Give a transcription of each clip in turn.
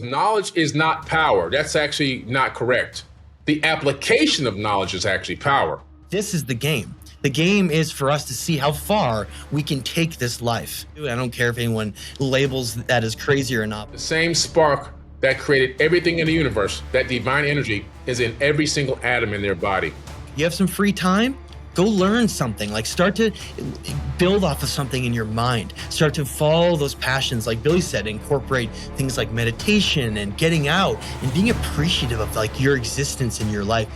Knowledge is not power. That's actually not correct. The application of knowledge is actually power. This is the game. The game is for us to see how far we can take this life. I don't care if anyone labels that as crazy or not. The same spark that created everything in the universe, that divine energy, is in every single atom in their body. You have some free time? Go learn something. Like, start to build off of something in your mind. Start to follow those passions, like Billy said, incorporate things like meditation and getting out and being appreciative of like your existence in your life.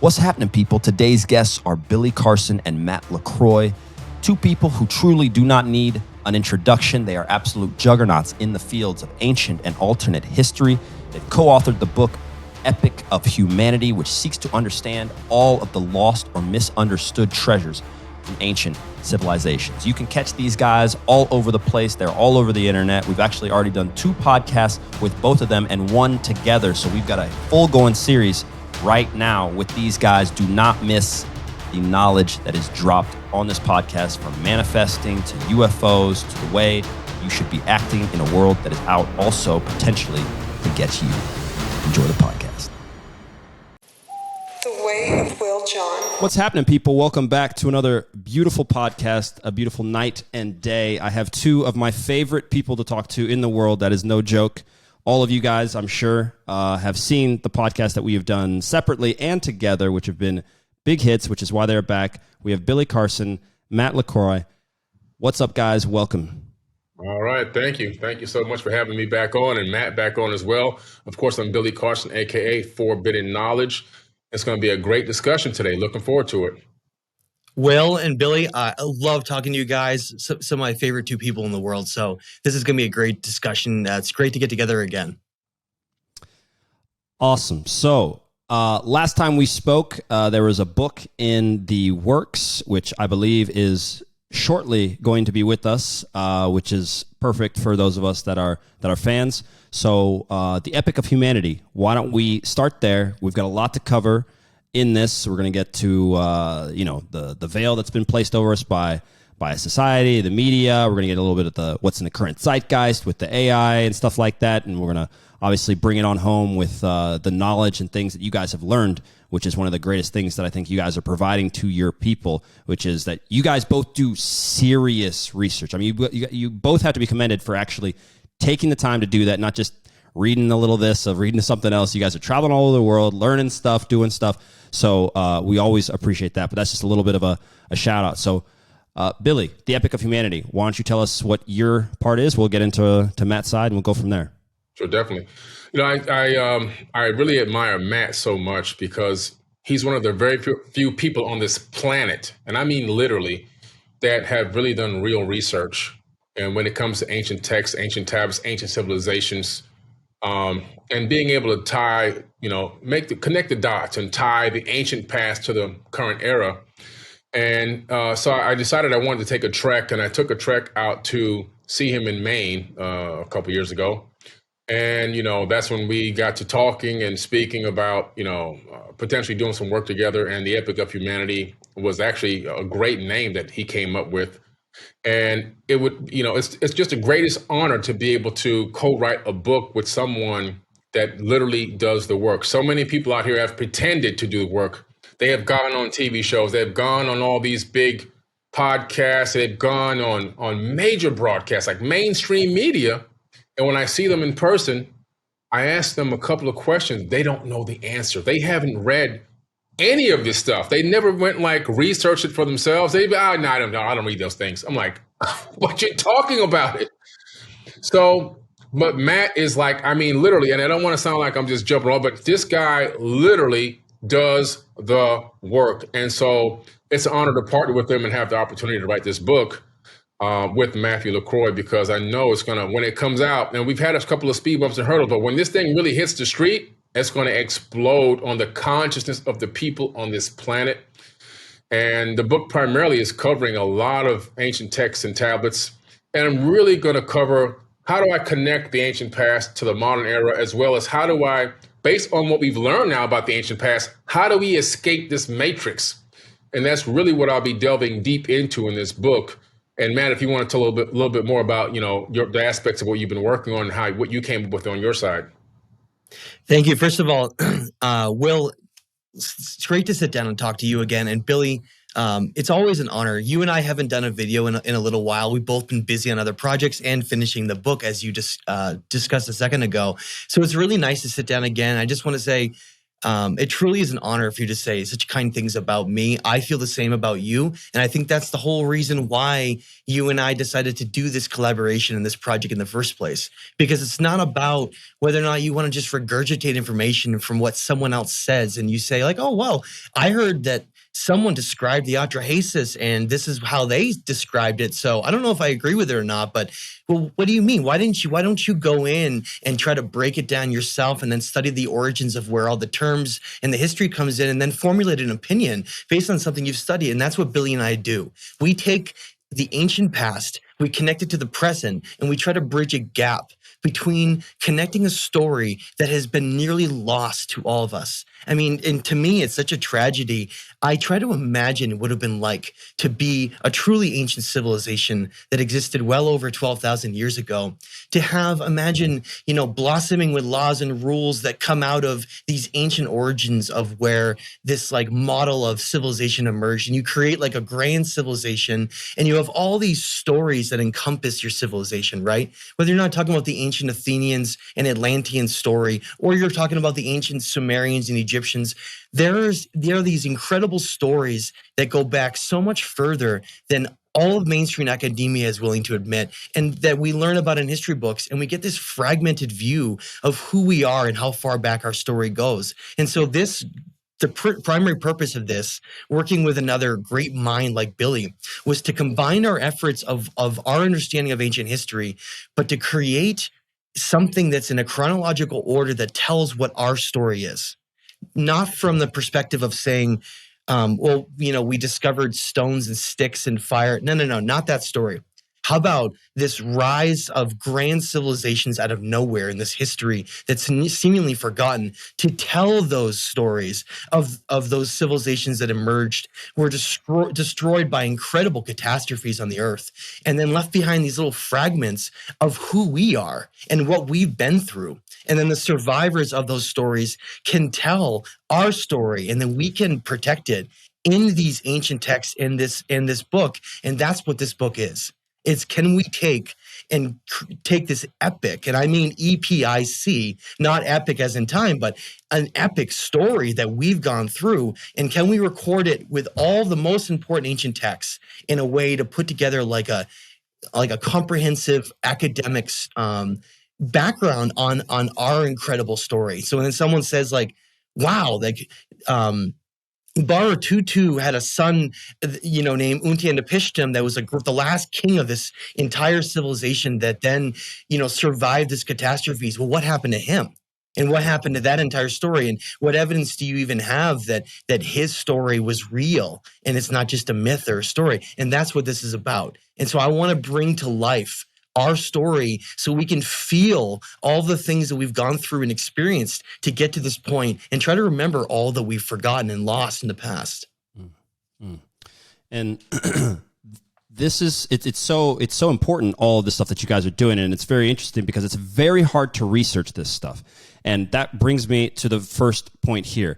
What's happening, people? Today's guests are Billy Carson and Matt LaCroix, two people who truly do not need an introduction. They are absolute juggernauts in the fields of ancient and alternate history. They've co-authored the book Epic of Humanity, which seeks to understand all of the lost or misunderstood treasures from ancient civilizations. You can catch these guys all over the place. They're all over the internet. We've actually already done 2 podcasts with both of them and 1 together. So we've got a full going series right now with these guys. Do not miss the knowledge that is dropped on this podcast, from manifesting to UFOs to the way you should be acting in a world that is out also potentially to get you. Enjoy the podcast. The Way of Will John. What's happening, people? Welcome back to another beautiful podcast, a beautiful night and day. I have 2 of my favorite people to talk to in the world. That is no joke. All of you guys, I'm sure, have seen the podcast that we have done separately and together, which have been big hits, which is why they're back. We have Billy Carson, Matt LaCroix. What's up, guys? Welcome. All right. Thank you. Thank you so much for having me back on, and Matt back on as well. Of course, I'm Billy Carson, a.k.a. Forbidden Knowledge. It's going to be a great discussion today. Looking forward to it. Will and Billy, I love talking to you guys. Some of my favorite 2 people in the world. So this is going to be a great discussion. It's great to get together again. Awesome. So last time we spoke, there was a book in the works, which I believe is shortly going to be with us, which is perfect for those of us that are fans. So the Epic of Humanity. Why don't we start there? We've got a lot to cover in this. We're going to get to the veil that's been placed over us by society, the media. We're going to get a little bit of what's in the current zeitgeist with the AI and stuff like that, and we're going to obviously bring it on home with the knowledge and things that you guys have learned, which is one of the greatest things that I think you guys are providing to your people, which is that you guys both do serious research. I mean, you both have to be commended for actually taking the time to do that, not just reading a little this or reading something else. You guys are traveling all over the world, learning stuff, doing stuff. So we always appreciate that, but that's just a little bit of a shout out. So Billy, the Epic of Humanity, why don't you tell us what your part is? We'll get into Matt's side and we'll go from there. Sure, definitely. You know, I really admire Matt so much because he's one of the very few people on this planet, and I mean literally, that have really done real research. And when it comes to ancient texts, ancient tablets, ancient civilizations, and being able to tie, connect the dots and tie the ancient past to the current era. And so I decided I wanted to take a trek, and I took a trek out to see him in Maine a couple years ago. And, that's when we got to talking and speaking about, potentially doing some work together. And the Epic of Humanity was actually a great name that he came up with. And it would, it's just the greatest honor to be able to co-write a book with someone that literally does the work. So many people out here have pretended to do the work. They have gone on TV shows. They've gone on all these big podcasts. They've gone on major broadcasts like mainstream media. And when I see them in person, I ask them a couple of questions. They don't know the answer. They haven't read any of this stuff. They never went research it for themselves. I don't read those things. I'm like, but you're talking about it. So, but Matt is literally, and I don't want to sound like I'm just jumping on, but this guy literally does the work. And so it's an honor to partner with him and have the opportunity to write this book with Matthew LaCroix, because I know it's going to, when it comes out, and we've had a couple of speed bumps and hurdles, but when this thing really hits the street, it's going to explode on the consciousness of the people on this planet. And the book primarily is covering a lot of ancient texts and tablets. And I'm really going to cover, how do I connect the ancient past to the modern era, as well as how do I, based on what we've learned now about the ancient past, how do we escape this matrix? And that's really what I'll be delving deep into in this book. And Matt, if you want to tell a little bit more about, the aspects of what you've been working on, and what you came up with on your side. Thank you. First of all, Will, it's great to sit down and talk to you again. And Billy, it's always an honor. You and I haven't done a video in a little while. We've both been busy on other projects and finishing the book, as you just discussed a second ago. So it's really nice to sit down again. I just want to say, it truly is an honor for you to say such kind things about me. I feel the same about you. And I think that's the whole reason why you and I decided to do this collaboration and this project in the first place. Because it's not about whether or not you want to just regurgitate information from what someone else says. And you say like, oh, well, I heard that someone described the Atrahasis and this is how they described it. So I don't know if I agree with it or not, but well, what do you mean? Why don't you go in and try to break it down yourself and then study the origins of where all the terms and the history comes in and then formulate an opinion based on something you've studied? And that's what Billy and I do. We take the ancient past, we connect it to the present, and we try to bridge a gap between connecting a story that has been nearly lost to all of us. I mean, and to me, it's such a tragedy. I try to imagine it would have been like to be a truly ancient civilization that existed well over 12,000 years ago. To have, imagine, blossoming with laws and rules that come out of these ancient origins of where this like model of civilization emerged. And you create like a grand civilization and you have all these stories that encompass your civilization, right? Whether you're not talking about the ancient Athenians and Atlantean story, or you're talking about the ancient Sumerians and Egyptians, there are these incredible stories that go back so much further than all of mainstream academia is willing to admit, and that we learn about in history books, and we get this fragmented view of who we are and how far back our story goes. And so the primary purpose of this, working with another great mind like Billy, was to combine our efforts of our understanding of ancient history, but to create something that's in a chronological order that tells what our story is. Not from the perspective of saying, we discovered stones and sticks and fire. No, not that story. How about this rise of grand civilizations out of nowhere in this history that's seemingly forgotten, to tell those stories of those civilizations that emerged, were destroyed by incredible catastrophes on the earth, and then left behind these little fragments of who we are and what we've been through. And then the survivors of those stories can tell our story, and then we can protect it in these ancient texts in this book. And that's what this book is. It's, can we take this epic, and I mean EPIC, not epic as in time, but an epic story that we've gone through, and can we record it with all the most important ancient texts in a way to put together like a comprehensive academics background on our incredible story. So when someone says like, wow, like Bara Tutu had a son, named Untianapishtim that was the last king of this entire civilization that then, survived this catastrophes. Well, what happened to him? And what happened to that entire story? And what evidence do you even have that his story was real and it's not just a myth or a story? And that's what this is about. And so I want to bring to life our story so we can feel all the things that we've gone through and experienced to get to this point, and try to remember all that we've forgotten and lost in the past. Mm-hmm. And it's so important, all of the stuff that you guys are doing, and it's very interesting because it's very hard to research this stuff. And that brings me to the first point here.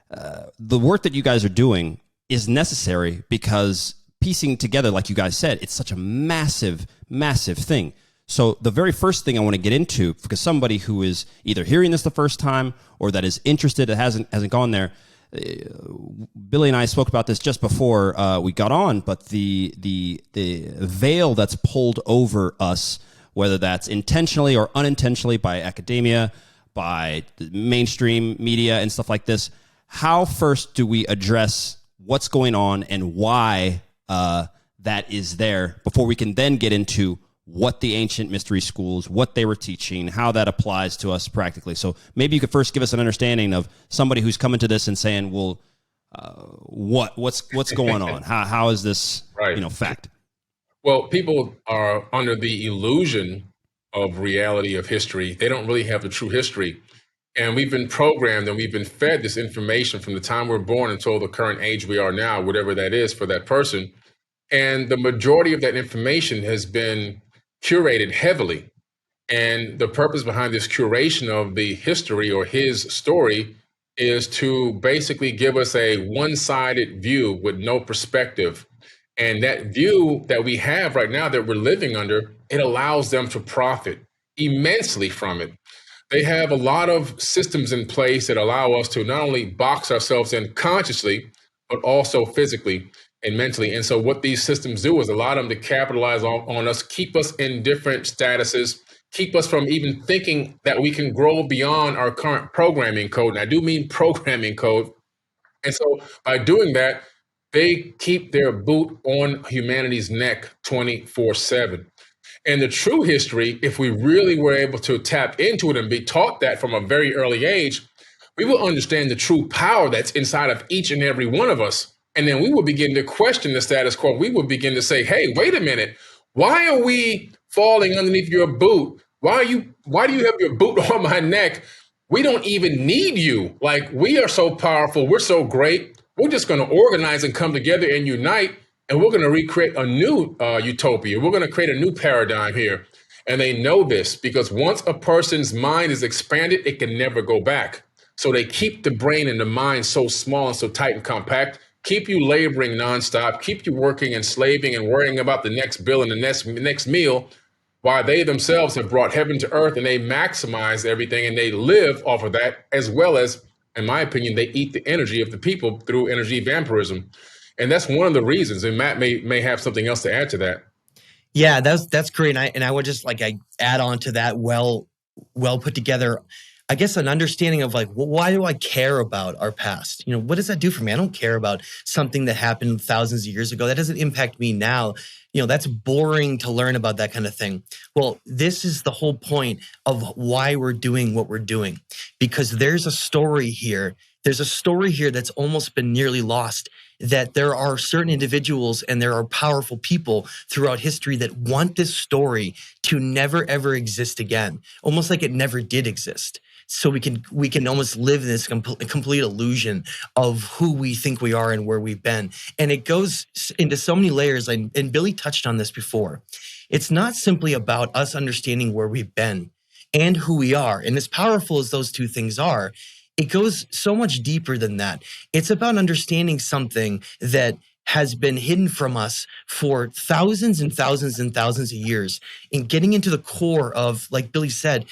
The work that you guys are doing is necessary because piecing together, like you guys said, it's such a massive thing. So the very first thing I want to get into, because somebody who is either hearing this the first time or that is interested, that hasn't gone there, Billy and I spoke about this just before we got on, but the veil that's pulled over us, whether that's intentionally or unintentionally by academia, by the mainstream media and stuff like this, how first do we address what's going on and why that is there before we can then get into what the ancient mystery schools, what they were teaching, how that applies to us practically. So maybe you could first give us an understanding of somebody who's coming to this and saying, well, what's going on? How is this, right, fact? Well, people are under the illusion of reality of history. They don't really have the true history. And we've been programmed and we've been fed this information from the time we're born until the current age we are now, whatever that is for that person, And the majority of that information has been curated heavily. And the purpose behind this curation of the history or his story is to basically give us a one-sided view with no perspective. And that view that we have right now that we're living under, it allows them to profit immensely from it. They have a lot of systems in place that allow us to not only box ourselves in consciously, but also physically and mentally. And so what these systems do is allow them to capitalize on us, keep us in different statuses, keep us from even thinking that we can grow beyond our current programming code. And I do mean programming code. And so by doing that, they keep their boot on humanity's neck 24/7. And the true history, if we really were able to tap into it and be taught that from a very early age, we will understand the true power that's inside of each and every one of us. And then we will begin to question the status quo. We will begin to say, hey, wait a minute. Why are we falling underneath your boot? Why do you have your boot on my neck? We don't even need you. Like, we are so powerful. We're so great. We're just going to organize and come together and unite. And we're going to recreate a new utopia. We're going to create a new paradigm here. And they know this because once a person's mind is expanded, it can never go back. So they keep the brain and the mind so small and so tight and compact, keep you laboring nonstop, keep you working and slaving and worrying about the next bill and the next meal, while they themselves have brought heaven to earth and they maximize everything and they live off of that, as well as, in my opinion, they eat the energy of the people through energy vampirism. And that's one of the reasons. And Matt may have something else to add to that. Yeah, that's great. And I would just I add on to that well put together, I guess, an understanding of well, why do I care about our past? What does that do for me? I don't care about something that happened thousands of years ago. That doesn't impact me now. That's boring to learn about that kind of thing. Well, this is the whole point of why we're doing what we're doing, because there's a story here. There's a story here that's almost been nearly lost, that there are certain individuals and there are powerful people throughout history that want this story to never, ever exist again, almost like it never did exist. So we can almost live in this complete illusion of who we think we are and where we've been. And it goes into so many layers, and Billy touched on this before. It's not simply about us understanding where we've been and who we are. And as powerful as those two things are, it goes so much deeper than that. It's about understanding something that has been hidden from us for thousands and thousands and thousands of years, and getting into the core of, like Billy said,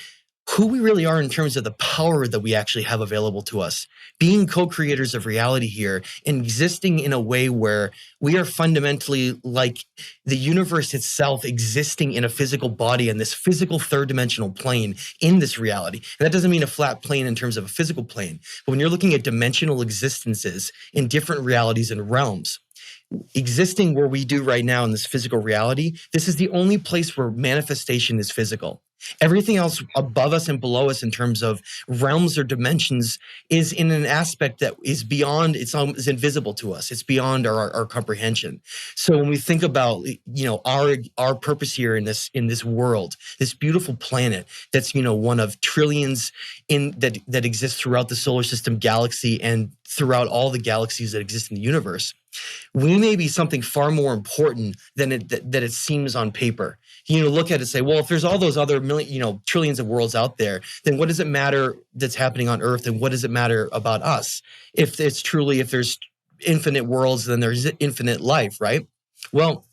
who we really are in terms of the power that we actually have available to us, being co-creators of reality here and existing in a way where we are fundamentally like the universe itself, existing in a physical body and this physical third dimensional plane in this reality. And that doesn't mean a flat plane in terms of a physical plane, but when you're looking at dimensional existences in different realities and realms, existing where we do right now in this physical reality, this is the only place where manifestation is physical. Everything else above us and below us in terms of realms or dimensions is in an aspect that is beyond, it's invisible to us. It's beyond our comprehension. So when we think about, our purpose here in this world, this beautiful planet that's, one of trillions that exist throughout the solar system galaxy and throughout all the galaxies that exist in the universe, we may be something far more important than it seems on paper. Look at it and say, well, if there's all those other trillions of worlds out there, then what does it matter that's happening on Earth, and what does it matter about us? If there's infinite worlds, then there's infinite life, right? Well,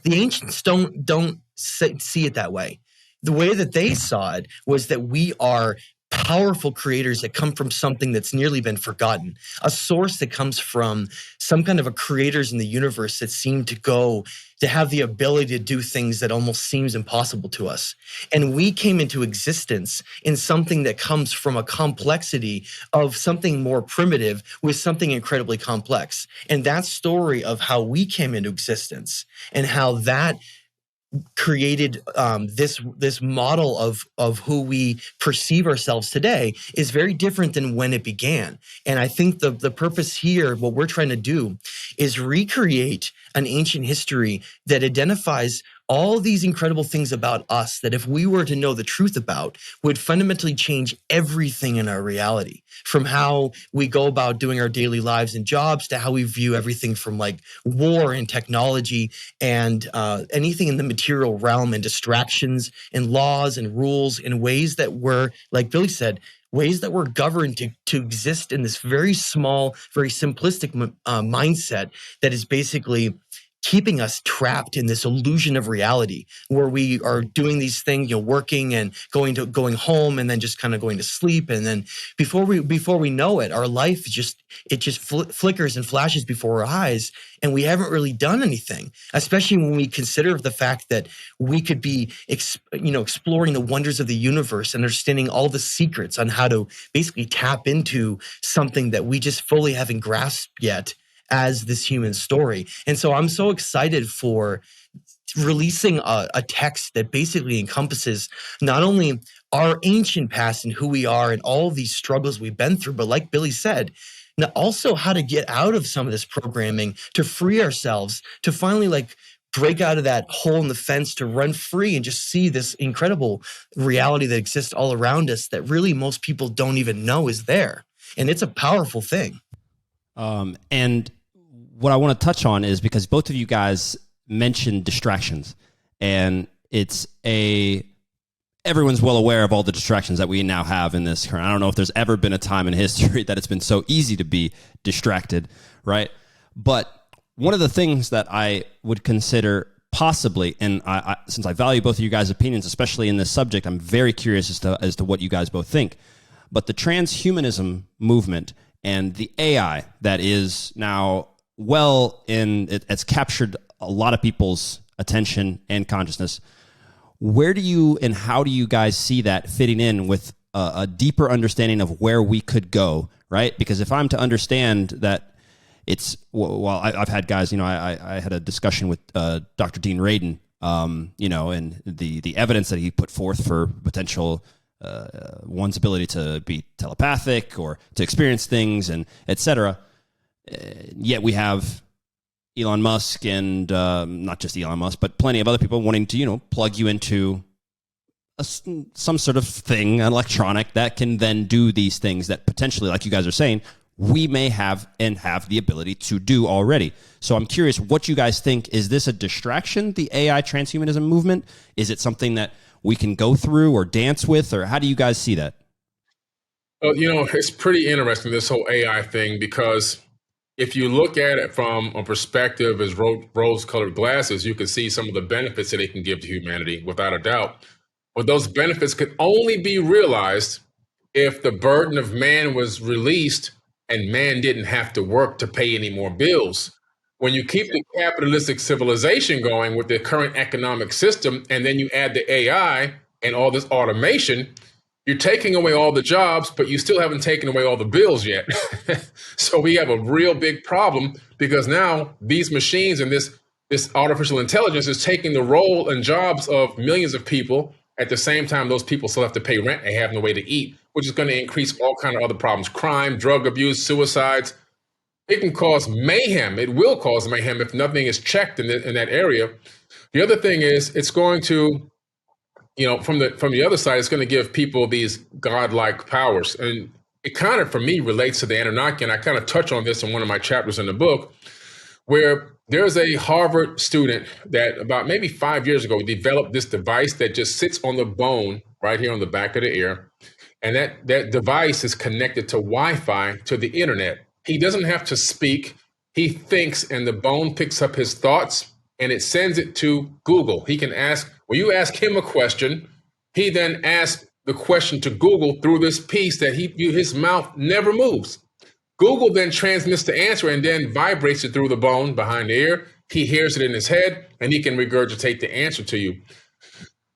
the ancients don't see it that way. The way that they saw it was that we are powerful creators that come from something that's nearly been forgotten, a source that comes from some kind of a creators in the universe that seem to have the ability to do things that almost seems impossible to us. And we came into existence in something that comes from a complexity of something more primitive with something incredibly complex. And that story of how we came into existence and how that created this model of who we perceive ourselves today is very different than when it began. And I think the purpose here, what we're trying to do, is recreate an ancient history that identifies all these incredible things about us that if we were to know the truth about would fundamentally change everything in our reality, from how we go about doing our daily lives and jobs to how we view everything from like war and technology and anything in the material realm and distractions and laws and rules in ways that were, like Billy said, ways that we're governed to exist in this very small, very simplistic mindset that is basically keeping us trapped in this illusion of reality where we are doing these things, working and going home and then just kind of going to sleep. And then before we know it, our life just flickers and flashes before our eyes. And we haven't really done anything, especially when we consider the fact that we could be, exploring the wonders of the universe and understanding all the secrets on how to basically tap into something that we just fully haven't grasped yet as this human story. And so I'm so excited for releasing a text that basically encompasses not only our ancient past and who we are and all these struggles we've been through, but like Billy said, now also how to get out of some of this programming, to free ourselves, to finally like break out of that hole in the fence, to run free and just see this incredible reality that exists all around us that really most people don't even know is there. And it's a powerful thing. And what I want to touch on is because both of you guys mentioned distractions, and everyone's well aware of all the distractions that we now have in this current. I don't know if there's ever been a time in history that it's been so easy to be distracted, right? But one of the things that I would consider possibly, and I since I value both of you guys' opinions, especially in this subject, I'm very curious as to what you guys both think. But the transhumanism movement and the AI that is now it's captured a lot of people's attention and consciousness. Where do you and how do you guys see that fitting in with a deeper understanding of where we could go, right? Because if I'm to understand that I've had guys, I had a discussion with Dr. Dean Radin, and the evidence that he put forth for potential one's ability to be telepathic or to experience things and et cetera. Yet we have Elon Musk and not just Elon Musk, but plenty of other people wanting to, plug you into some sort of thing, electronic, that can then do these things that potentially, like you guys are saying, we may have and have the ability to do already. So I'm curious what you guys think. Is this a distraction, the AI transhumanism movement? Is it something that we can go through or dance with, or how do you guys see that? Well, it's pretty interesting, this whole AI thing, because if you look at it from a perspective as rose-colored glasses, you can see some of the benefits that it can give to humanity, without a doubt. But those benefits could only be realized if the burden of man was released and man didn't have to work to pay any more bills. When you keep the capitalistic civilization going with the current economic system, and then you add the AI and all this automation, you're taking away all the jobs, but you still haven't taken away all the bills yet. So we have a real big problem, because now these machines and this artificial intelligence is taking the role and jobs of millions of people. At the same time, those people still have to pay rent and have no way to eat, which is going to increase all kinds of other problems: crime, drug abuse, suicides. It can cause mayhem. It will cause mayhem if nothing is checked in that area. The other thing is, it's going to, from the other side, it's going to give people these godlike powers. And it kind of, for me, relates to the Anunnaki. And I kind of touch on this in one of my chapters in the book, where there's a Harvard student that about maybe 5 years ago developed this device that just sits on the bone right here on the back of the ear. And that device is connected to Wi-Fi, to the internet. He doesn't have to speak. He thinks, and the bone picks up his thoughts, and it sends it to Google. He can you ask him a question. He then asks the question to Google through this piece that his mouth never moves. Google then transmits the answer and then vibrates it through the bone behind the ear. He hears it in his head, and he can regurgitate the answer to you.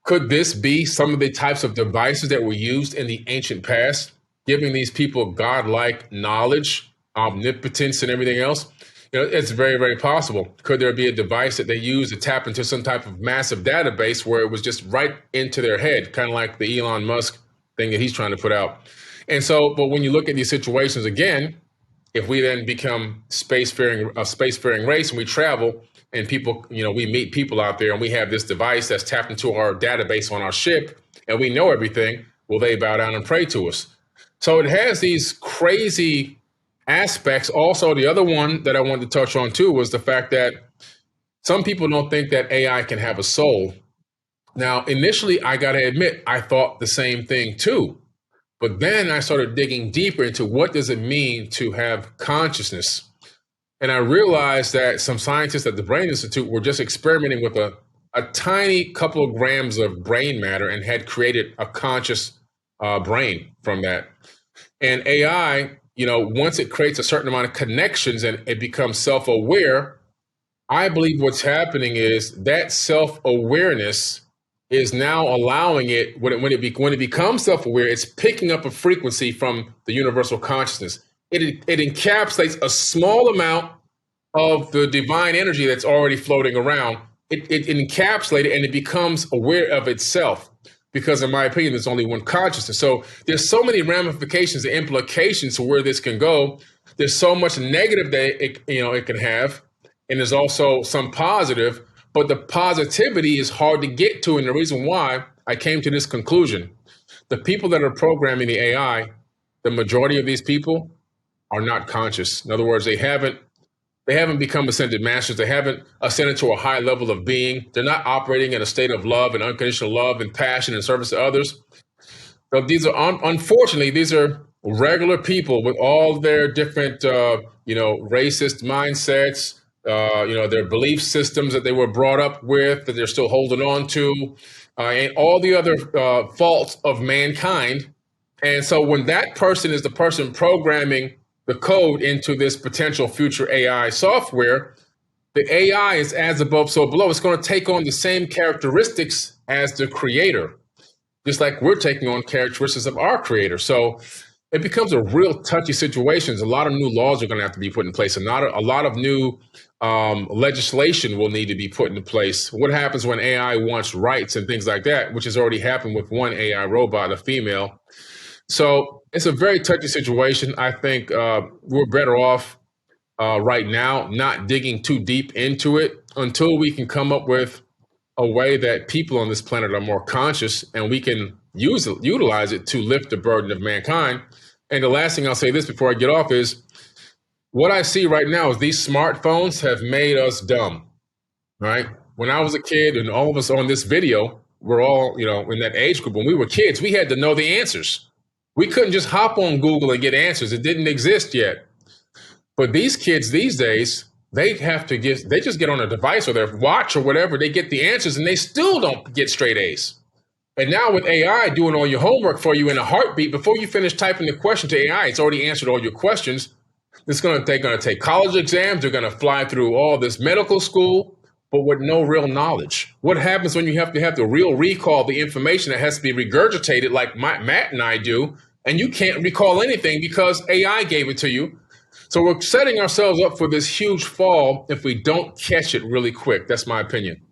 Could this be some of the types of devices that were used in the ancient past, giving these people godlike knowledge, omnipotence, and everything else? It's very, very possible. Could there be a device that they use to tap into some type of massive database where it was just right into their head, kind of like the Elon Musk thing that he's trying to put out? And so, but when you look at these situations again, if we then become a spacefaring race and we travel and people, we meet people out there and we have this device that's tapped into our database on our ship and we know everything, will they bow down and pray to us? So it has these crazy aspects. Also, the other one that I wanted to touch on too was the fact that some people don't think that AI can have a soul. Now, initially, I got to admit, I thought the same thing too. But then I started digging deeper into what does it mean to have consciousness. And I realized that some scientists at the Brain Institute were just experimenting with a tiny couple of grams of brain matter and had created a conscious brain from that. And AI, once it creates a certain amount of connections and it becomes self-aware, I believe what's happening is that self-awareness is now allowing it, when it becomes self-aware, it's picking up a frequency from the universal consciousness. It encapsulates a small amount of the divine energy that's already floating around. It encapsulates it and it becomes aware of itself. Because in my opinion, there's only one consciousness. So there's so many ramifications and implications to where this can go. There's so much negative that it can have, and there's also some positive. But the positivity is hard to get to, and the reason why I came to this conclusion: the people that are programming the AI, the majority of these people are not conscious. In other words, they haven't become ascended masters. They haven't ascended to a high level of being. They're not operating in a state of love and unconditional love and passion and service to others. So these are, unfortunately, these are regular people with all their different, racist mindsets, their belief systems that they were brought up with, that they're still holding on to, and all the other faults of mankind. And so when that person is the person programming the code into this potential future AI software, the AI is as above, so below. It's going to take on the same characteristics as the creator, just like we're taking on characteristics of our creator. So it becomes a real touchy situation. A lot of new laws are going to have to be put in place, and a lot of new legislation will need to be put into place. What happens when AI wants rights and things like that, which has already happened with one AI robot, a female. So it's a very touchy situation. I think we're better off right now not digging too deep into it until we can come up with a way that people on this planet are more conscious and we can utilize it to lift the burden of mankind. And the last thing I'll say this before I get off is what I see right now is these smartphones have made us dumb, right? When I was a kid and all of us on this video, we're all, in that age group. When we were kids, we had to know the answers. We couldn't just hop on Google and get answers. It didn't exist yet. But these kids these days, they just get on a device or their watch or whatever, they get the answers and they still don't get straight A's. And now with AI doing all your homework for you in a heartbeat, before you finish typing the question to AI, it's already answered all your questions. They're going to take college exams. They're going to fly through all this medical school, but with no real knowledge. What happens when you have to real recall the information that has to be regurgitated like Matt and I do, and you can't recall anything because AI gave it to you? So we're setting ourselves up for this huge fall if we don't catch it really quick. That's my opinion.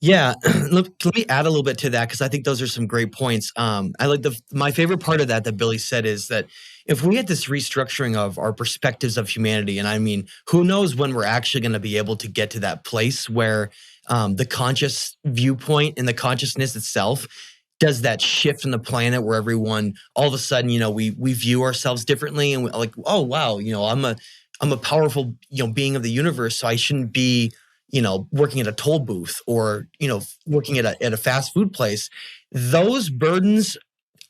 Yeah, let me add a little bit to that because I think those are some great points. I like my favorite part of that Billy said is that if we had this restructuring of our perspectives of humanity, and I mean, who knows when we're actually going to be able to get to that place where the conscious viewpoint and the consciousness itself does that shift on the planet where everyone all of a sudden, we view ourselves differently and we're like, oh wow, I'm a powerful being of the universe, so I shouldn't be working at a toll booth or working at a fast food place. Those burdens,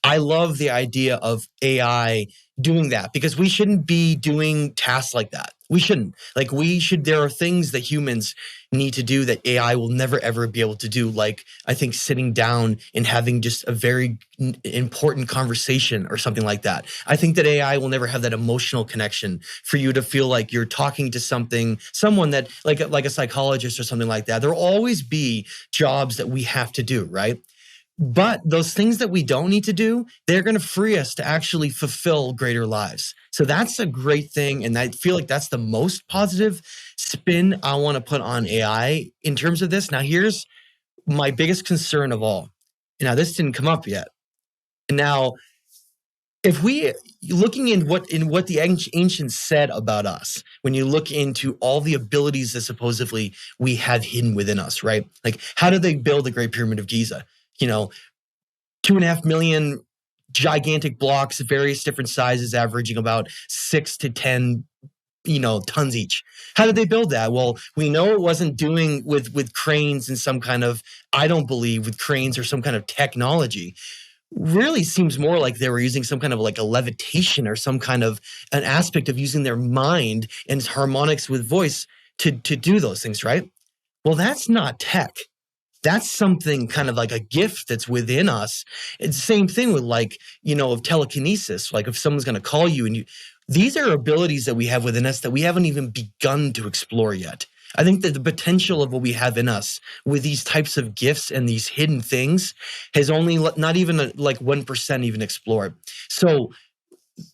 I love the idea of AI doing that because we shouldn't be doing tasks like that. We shouldn't. There are things that humans need to do that AI will never, ever be able to do. Like, I think sitting down and having just a very important conversation or something like that. I think that AI will never have that emotional connection for you to feel like you're talking to someone that like a psychologist or something like that. There will always be jobs that we have to do, right? But those things that we don't need to do, they're going to free us to actually fulfill greater lives. So that's a great thing. And I feel like that's the most positive spin I want to put on AI in terms of this. Now, here's my biggest concern of all. Now, this didn't come up yet. Now, if we looking in what the ancients said about us, when you look into all the abilities that supposedly we have hidden within us, right? Like, how did they build the Great Pyramid of Giza? 2.5 million gigantic blocks, various different sizes, averaging about 6 to 10 tons each. How did they build that? Well, we know it wasn't doing with cranes and some kind of, I don't believe with cranes or some kind of technology. Really seems more like they were using some kind of like a levitation or some kind of an aspect of using their mind and harmonics with voice to do those things, right? Well, that's not tech. That's something kind of like a gift that's within us. It's the same thing with of telekinesis. Like if someone's going to call you and these are abilities that we have within us that we haven't even begun to explore yet. I think that the potential of what we have in us with these types of gifts and these hidden things has only not even like 1% even explored. So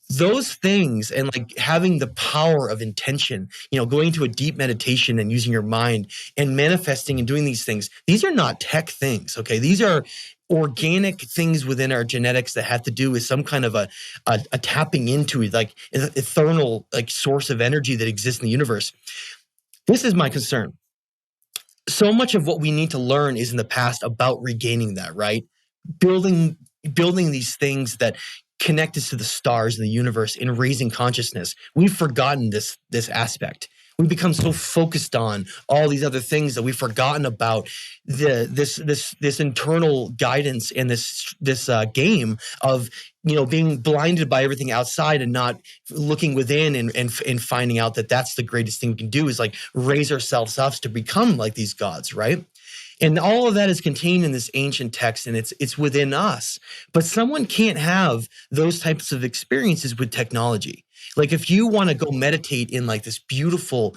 those things and like having the power of intention, going to a deep meditation and using your mind and manifesting and doing these things, these are not tech things, okay? These are organic things within our genetics that have to do with some kind of a tapping into like an eternal like source of energy that exists in the universe. This is my concern. So much of what we need to learn is in the past about regaining that, right? Building these things that connect us to the stars and the universe in raising consciousness. We've forgotten this aspect. We've become so focused on all these other things that we've forgotten about this internal guidance and this game of being blinded by everything outside and not looking within and finding out that that's the greatest thing we can do is like raise ourselves up to become like these gods, right? And all of that is contained in this ancient text, and it's within us. But someone can't have those types of experiences with technology. Like if you want to go meditate in like this beautiful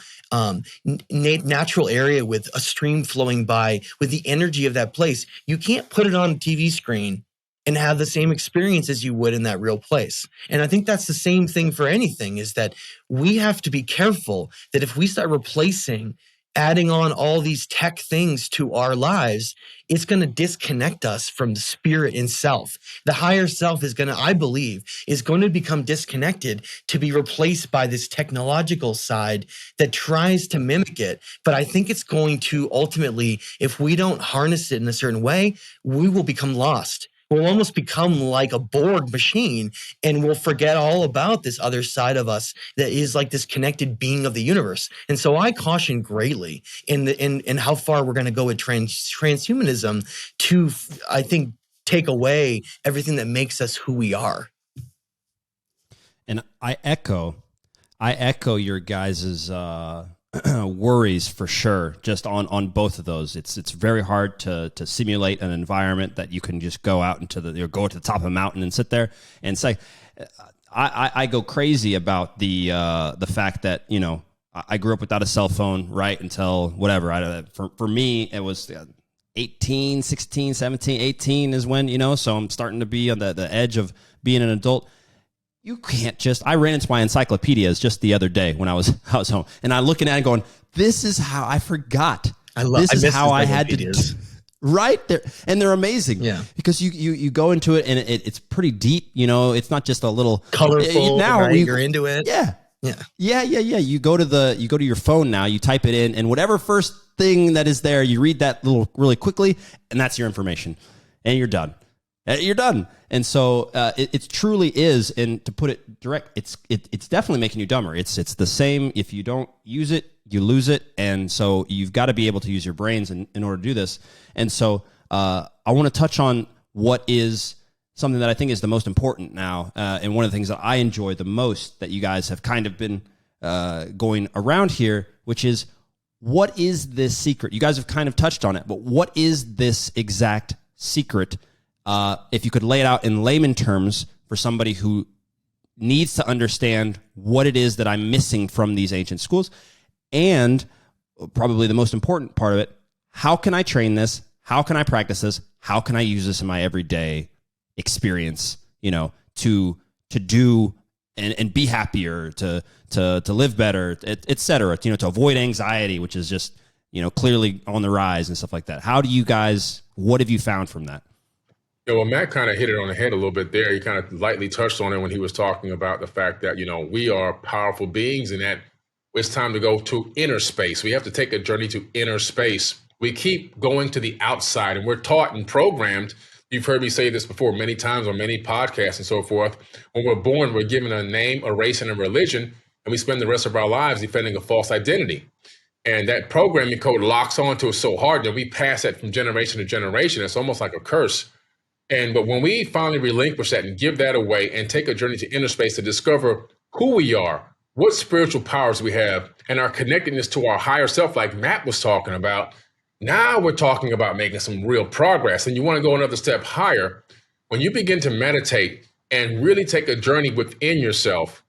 natural area with a stream flowing by, with the energy of that place, you can't put it on a TV screen and have the same experience as you would in that real place. And I think that's the same thing for anything, is that we have to be careful that if we start adding on all these tech things to our lives, it's going to disconnect us from the spirit in self. The higher self is going to, I believe, is going to become disconnected to be replaced by this technological side that tries to mimic it. But I think it's going to ultimately, if we don't harness it in a certain way, we will become lost. We'll almost become like a Borg machine, and we'll forget all about this other side of us that is like this connected being of the universe. And so I caution greatly in how far we're going to go with transhumanism to, I think, take away everything that makes us who we are. And I echo your guys's worries for sure, just on both of those. It's very hard to simulate an environment that you can just go out go to the top of a mountain and sit there and say, I go crazy about the fact that, I grew up without a cell phone, right, until whatever. For me, it was 18, 16, 17, 18 is when, so I'm starting to be on the edge of being an adult. You can't I ran into my encyclopedias just the other day when I was home, and I'm looking at it going, this is how I forgot. This is how I had to, right there. And they're amazing. Yeah. Because you go into it and it's pretty deep, it's not just a little colorful. Now right? You're into it. Yeah. Yeah. You go to your phone now, you type it in, and whatever first thing that is there, you read that really quickly, and that's your information, and you're done. You're done. And so it truly is, and to put it direct, it's definitely making you dumber. It's the same. If you don't use it, you lose it. And so you've got to be able to use your brains in order to do this. And so I want to touch on what is something that I think is the most important now, and one of the things that I enjoy the most that you guys have kind of been going around here, which is, what is this secret? You guys have kind of touched on it, but what is this exact secret? If you could lay it out in layman terms for somebody who needs to understand what it is that I'm missing from these ancient schools, and probably the most important part of it, how can I train this? How can I practice this? How can I use this in my everyday experience, to do and be happier, to live better, et cetera, to avoid anxiety, which is just, clearly on the rise and stuff like that. What have you found from that? Yeah, well, Matt kind of hit it on the head a little bit there. He kind of lightly touched on it when he was talking about the fact that, we are powerful beings and that it's time to go to inner space. We have to take a journey to inner space. We keep going to the outside and we're taught and programmed. You've heard me say this before many times on many podcasts and so forth. When we're born, we're given a name, a race, and a religion, and we spend the rest of our lives defending a false identity. And that programming code locks onto us so hard that we pass that from generation to generation. It's almost like a curse. But when we finally relinquish that and give that away and take a journey to inner space to discover who we are, what spiritual powers we have, and our connectedness to our higher self, like Matt was talking about, now we're talking about making some real progress. And you want to go another step higher. When you begin to meditate and really take a journey within yourself,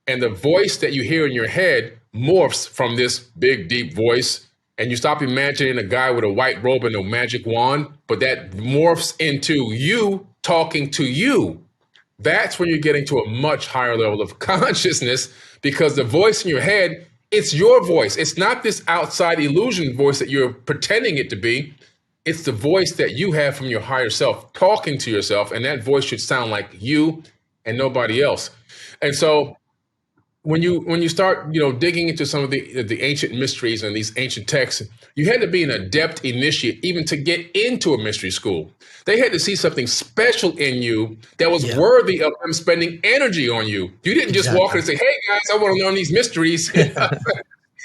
and the voice that you hear in your head morphs from this big, deep voice, and you stop imagining a guy with a white robe and a magic wand, but that morphs into you talking to you. That's when you're getting to a much higher level of consciousness, because the voice in your head, it's your voice. It's not this outside illusion voice that you're pretending it to be. It's the voice that you have from your higher self talking to yourself, and that voice should sound like you and nobody else. And so when you start digging into some of the ancient mysteries and these ancient texts, you had to be an adept initiate even to get into a mystery school. They had to see something special in you that was worthy of them spending energy on you. You didn't just walk in and say, "Hey guys, I want to learn these mysteries." Yeah.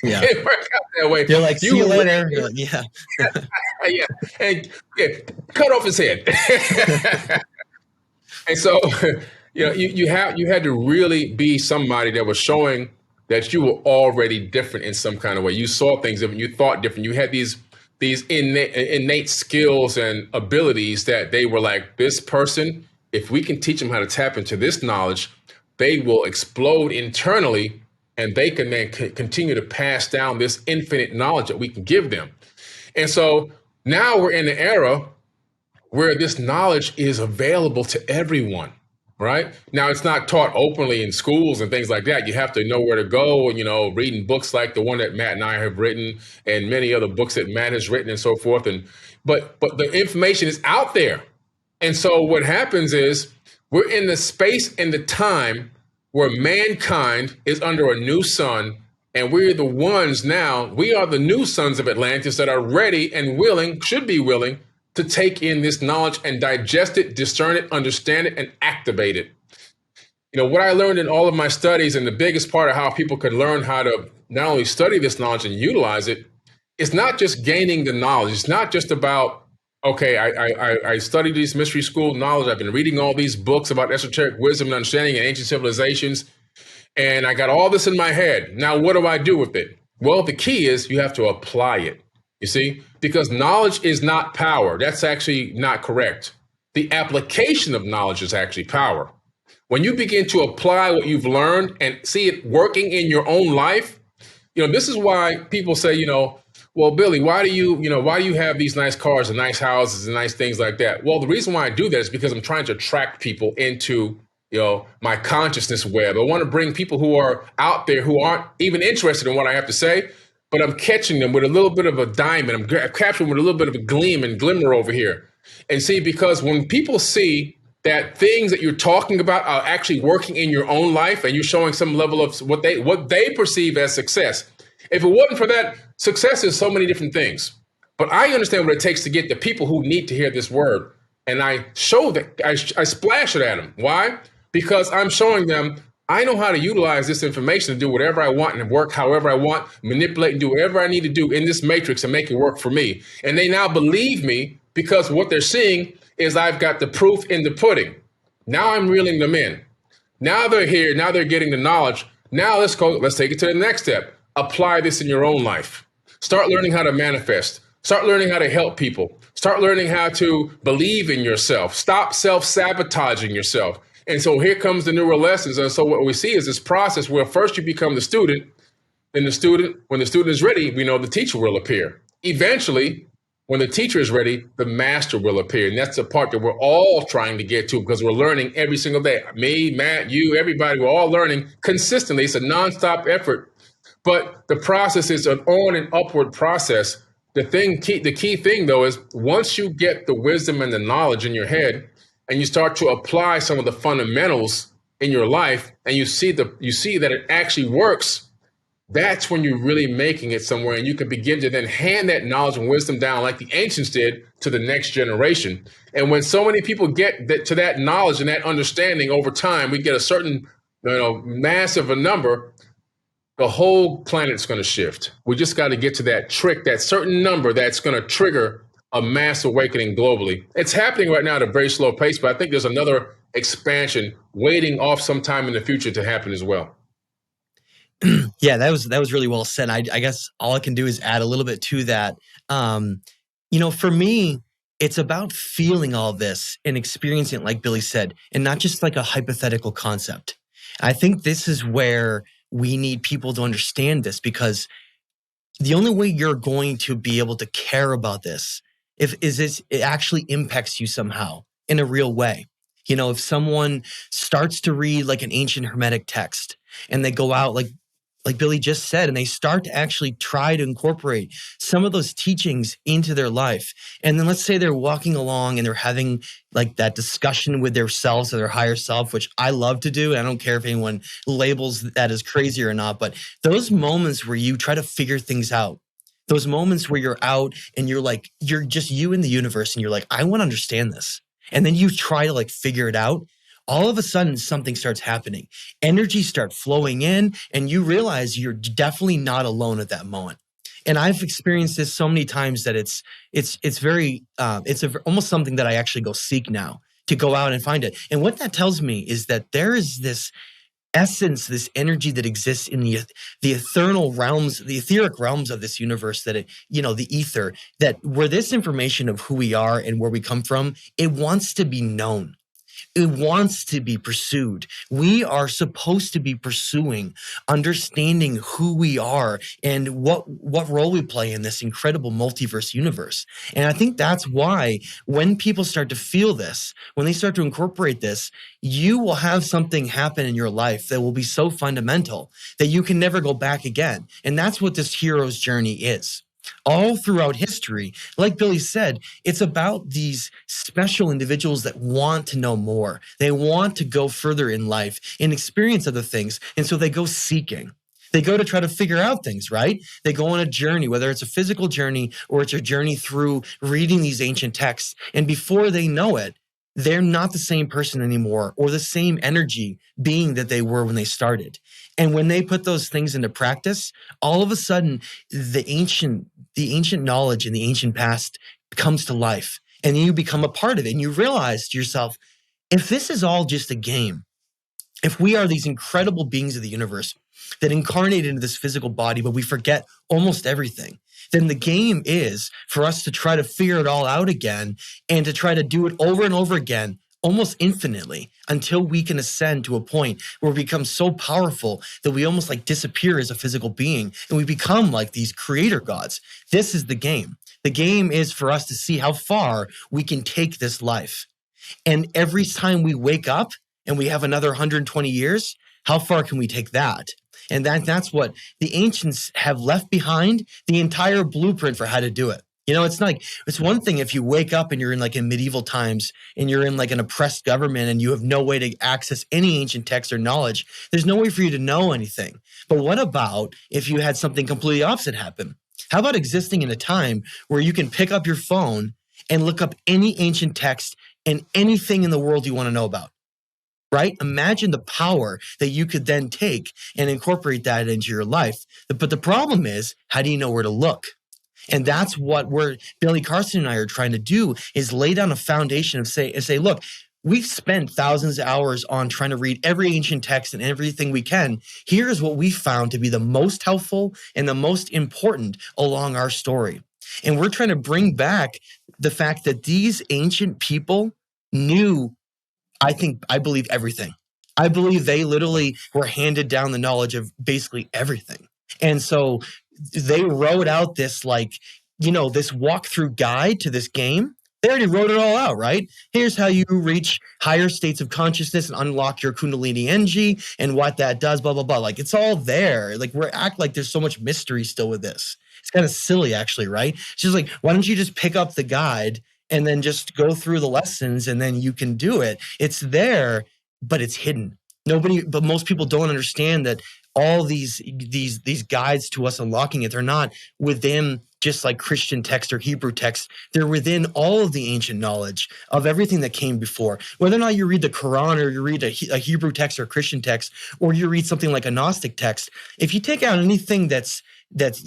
It didn't work out that way. They're like, "See you later." Yeah. And cut off his head. And so you had to really be somebody that was showing that you were already different in some kind of way. You saw things different. You thought different. You had these innate skills and abilities that they were like, this person, if we can teach them how to tap into this knowledge, they will explode internally, and they can then continue to pass down this infinite knowledge that we can give them. And so now we're in an era where this knowledge is available to everyone. Right now, it's not taught openly in schools and things like that. You have to know where to go, and reading books like the one that Matt and I have written, and many other books that Matt has written, and so forth. But the information is out there, and so what happens is we're in the space and the time where mankind is under a new sun, and we're the ones now. We are the new sons of Atlantis that are ready and willing, should be willing, to take in this knowledge and digest it, discern it, understand it, and activate it. What I learned in all of my studies, and the biggest part of how people could learn how to not only study this knowledge and utilize it, it's not just gaining the knowledge. It's not just about, okay, I studied this mystery school knowledge. I've been reading all these books about esoteric wisdom and understanding and ancient civilizations, and I got all this in my head. Now, what do I do with it? Well, the key is you have to apply it. You see, because knowledge is not power. That's actually not correct. The application of knowledge is actually power. When you begin to apply what you've learned and see it working in your own life, this is why people say, well, Billy, why do you have these nice cars and nice houses and nice things like that? Well, the reason why I do that is because I'm trying to attract people into, my consciousness web. I want to bring people who are out there who aren't even interested in what I have to say, but I'm catching them with a little bit of a diamond. I'm capturing with a little bit of a gleam and glimmer over here. And see, because when people see that things that you're talking about are actually working in your own life, and you're showing some level of what they perceive as success. If it wasn't for that, success is so many different things. But I understand what it takes to get the people who need to hear this word. And I show that, I splash it at them. Why? Because I'm showing them I know how to utilize this information to do whatever I want and work however I want, manipulate and do whatever I need to do in this matrix and make it work for me. And they now believe me because what they're seeing is I've got the proof in the pudding. Now I'm reeling them in. Now they're here. Now they're getting the knowledge. Now let's take it to the next step. Apply this in your own life. Start learning how to manifest. Start learning how to help people. Start learning how to believe in yourself. Stop self-sabotaging yourself. And so here comes the newer lessons. And so what we see is this process where first you become the student, then when the student is ready, we know the teacher will appear. Eventually, when the teacher is ready, the master will appear. And that's the part that we're all trying to get to because we're learning every single day. Me, Matt, you, everybody, we're all learning consistently. It's a nonstop effort. But the process is an on and upward process. The key thing, though, is once you get the wisdom and the knowledge in your head, and you start to apply some of the fundamentals in your life, and you see that it actually works, that's when you're really making it somewhere, and you can begin to then hand that knowledge and wisdom down like the ancients did to the next generation. And when so many people get to that knowledge and that understanding over time, we get a certain, massive a number, the whole planet's going to shift. We just got to get to that certain number that's going to trigger a mass awakening globally. It's happening right now at a very slow pace, but I think there's another expansion waiting off sometime in the future to happen as well. Yeah, that was really well said. I guess all I can do is add a little bit to that. For me, it's about feeling all this and experiencing it, like Billy said, and not just like a hypothetical concept. I think this is where we need people to understand this, because the only way you're going to be able to care about this is it actually impacts you somehow in a real way. If someone starts to read like an ancient Hermetic text and they go out like Billy just said, and they start to actually try to incorporate some of those teachings into their life. And then let's say they're walking along and they're having like that discussion with themselves or their higher self, which I love to do. And I don't care if anyone labels that as crazy or not, but those moments where you try to figure things out, those moments where you're out and you're just you in the universe and you're like, I want to understand this. And then you try to like figure it out. All of a sudden, something starts happening. Energy starts flowing in, and you realize you're definitely not alone at that moment. And I've experienced this so many times that it's almost something that I actually go seek now, to go out and find it. And what that tells me is that there is this essence, this energy that exists in the eternal realms, the etheric realms of this universe, the ether, that where this information of who we are and where we come from, it wants to be known. It wants to be pursued. We are supposed to be pursuing understanding who we are and what role we play in this incredible multiverse universe. And I think that's why when people start to feel this, when they start to incorporate this, you will have something happen in your life that will be so fundamental that you can never go back again. And that's what this hero's journey is. All throughout history, like Billy said, it's about these special individuals that want to know more. They want to go further in life and experience other things. And so they go seeking. They go to try to figure out things, right? They go on a journey, whether it's a physical journey or it's a journey through reading these ancient texts. And before they know it, they're not the same person anymore, or the same energy being that they were when they started. And when they put those things into practice, all of a sudden, the ancient knowledge in the ancient past comes to life, and you become a part of it. And you realize to yourself, if this is all just a game, if we are these incredible beings of the universe that incarnate into this physical body, but we forget almost everything, then the game is for us to try to figure it all out again and to try to do it over and over again, almost infinitely, until we can ascend to a point where we become so powerful that we almost like disappear as a physical being and we become like these creator gods. This is the game. The game is for us to see how far we can take this life. And every time we wake up and we have another 120 years, how far can we take that? And that's what the ancients have left behind, the entire blueprint for how to do it. It's one thing if you wake up and you're in like in medieval times and you're in like an oppressed government and you have no way to access any ancient text or knowledge. There's no way for you to know anything. But what about if you had something completely opposite happen? How about existing in a time where you can pick up your phone and look up any ancient text and anything in the world you want to know about? Right? Imagine the power that you could then take and incorporate that into your life. But the problem is, how do you know where to look? And that's what Billy Carson and I are trying to do, is lay down a foundation of say, look, we've spent thousands of hours on trying to read every ancient text and everything we can. Here's what we found to be the most helpful and the most important along our story. And we're trying to bring back the fact that these ancient people knew, I believe everything. I believe they literally were handed down the knowledge of basically everything. And so they wrote out this this walkthrough guide to this game. They already wrote it all out, right? Here's how you reach higher states of consciousness and unlock your Kundalini energy and what that does, blah, blah, blah. Like, it's all there. Like, we act like there's so much mystery still with this. It's kind of silly, actually, right? It's just like, why don't you just pick up the guide and then just go through the lessons, and then you can do it. It's there, but it's hidden. But most people don't understand that all these guides to us unlocking it, they're not within just like Christian text or Hebrew text. They're within all of the ancient knowledge of everything that came before. Whether or not you read the Quran, or you read a Hebrew text or a Christian text, or you read something like a Gnostic text, if you take out anything that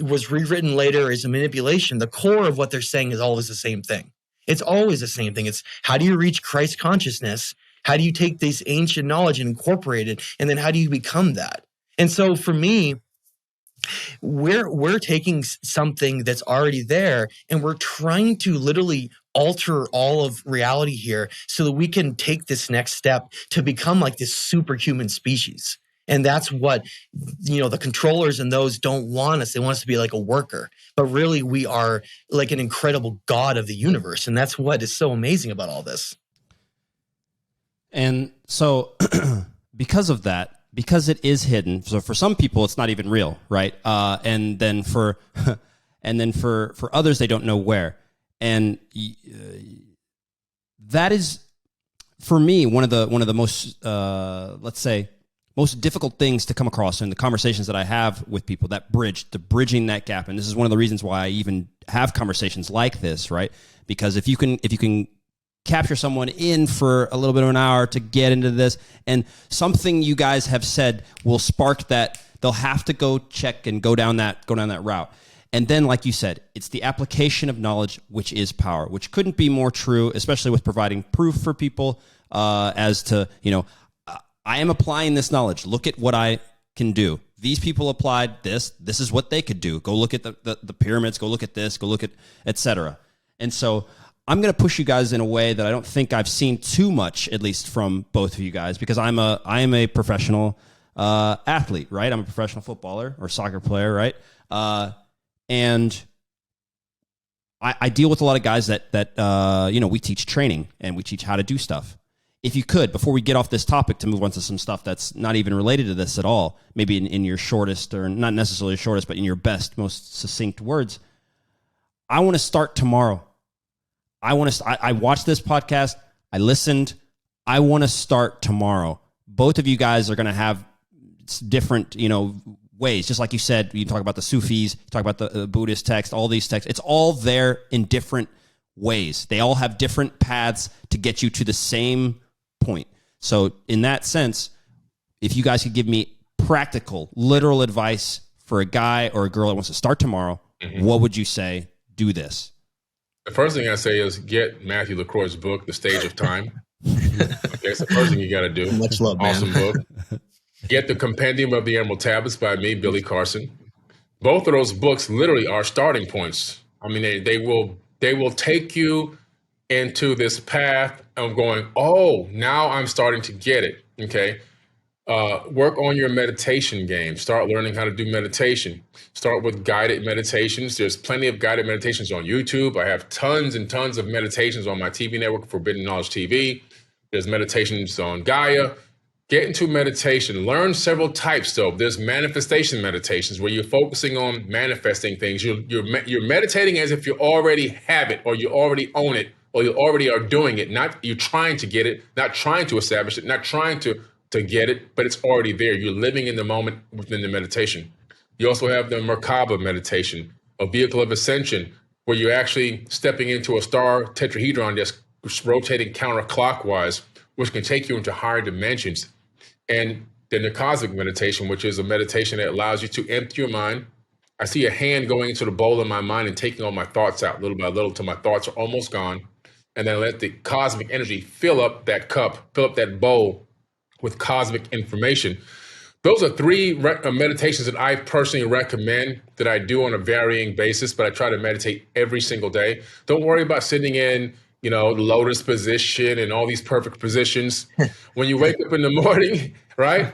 was rewritten later as a manipulation, the core of what they're saying is always the same thing. It's always the same thing. It's how do you reach Christ consciousness? How do you take this ancient knowledge and incorporate it? And then how do you become that? And so for me, we're taking something that's already there, and we're trying to literally alter all of reality here so that we can take this next step to become like this superhuman species. And that's what, the controllers and those don't want us. They want us to be like a worker. But really, we are like an incredible God of the universe. And that's what is so amazing about all this. And so because of that, because it is hidden, so for some people it's not even real, right? And then for others, they don't know where. And that is, for me, one of the most let's say most difficult things to come across in the conversations that I have with people, bridging that gap. And this is one of the reasons why I even have conversations like this, right? Because if you can capture someone in for a little bit of an hour to get into this, and something you guys have said will spark that, they'll have to go check and go down that route. And then, like you said, it's the application of knowledge, which is power, which couldn't be more true, especially with providing proof for people as to, I am applying this knowledge. Look at what I can do. These people applied this. This is what they could do. Go look at the pyramids. Go look at this. Go look at et cetera. And so I'm going to push you guys in a way that I don't think I've seen too much, at least from both of you guys, because I am a professional athlete, right? I'm a professional footballer or soccer player, right? And I deal with a lot of guys that we teach training and we teach how to do stuff. If you could, before we get off this topic, to move on to some stuff that's not even related to this at all, maybe in your shortest, or not necessarily shortest, but in your best, most succinct words, I want to start tomorrow. I watched this podcast. I listened. I want to start tomorrow. Both of you guys are going to have different, ways. Just like you said, you talk about the Sufis, you talk about the Buddhist text, all these texts. It's all there in different ways. They all have different paths to get you to the same point. So in that sense, if you guys could give me practical, literal advice for a guy or a girl that wants to start tomorrow, what would you say? Do this. The first thing I say is get Matthew LaCroix's book, The Stage of Time. Okay, it's the first thing you got to do. Much love, man. Awesome book. Get the Compendium of the Emerald Tablets by me, Billy Carson. Both of those books literally are starting points. I mean, they will take you into this path of going, oh, now I'm starting to get it. Okay. Work on your meditation game. Start learning how to do meditation. Start with guided meditations. There's plenty of guided meditations on YouTube. I have tons and tons of meditations on my TV network, Forbidden Knowledge TV. There's meditations on Gaia. Get into meditation. Learn several types, though. There's manifestation meditations where you're focusing on manifesting things. You're meditating as if you already have it, or you already own it, or you already are doing it. Not you're trying to get it, not trying to establish it, not trying to get it, but it's already there. You're living in the moment within the meditation. You also have the Merkaba meditation, a vehicle of ascension, where you're actually stepping into a star tetrahedron that's rotating counterclockwise, which can take you into higher dimensions. And then the cosmic meditation, which is a meditation that allows you to empty your mind. I see a hand going into the bowl of my mind and taking all my thoughts out little by little till my thoughts are almost gone. And then let the cosmic energy fill up that cup, fill up that bowl with cosmic information. Those are three meditations that I personally recommend that I do on a varying basis, but I try to meditate every single day. Don't worry about sitting in, lotus position and all these perfect positions. When you wake up in the morning, right?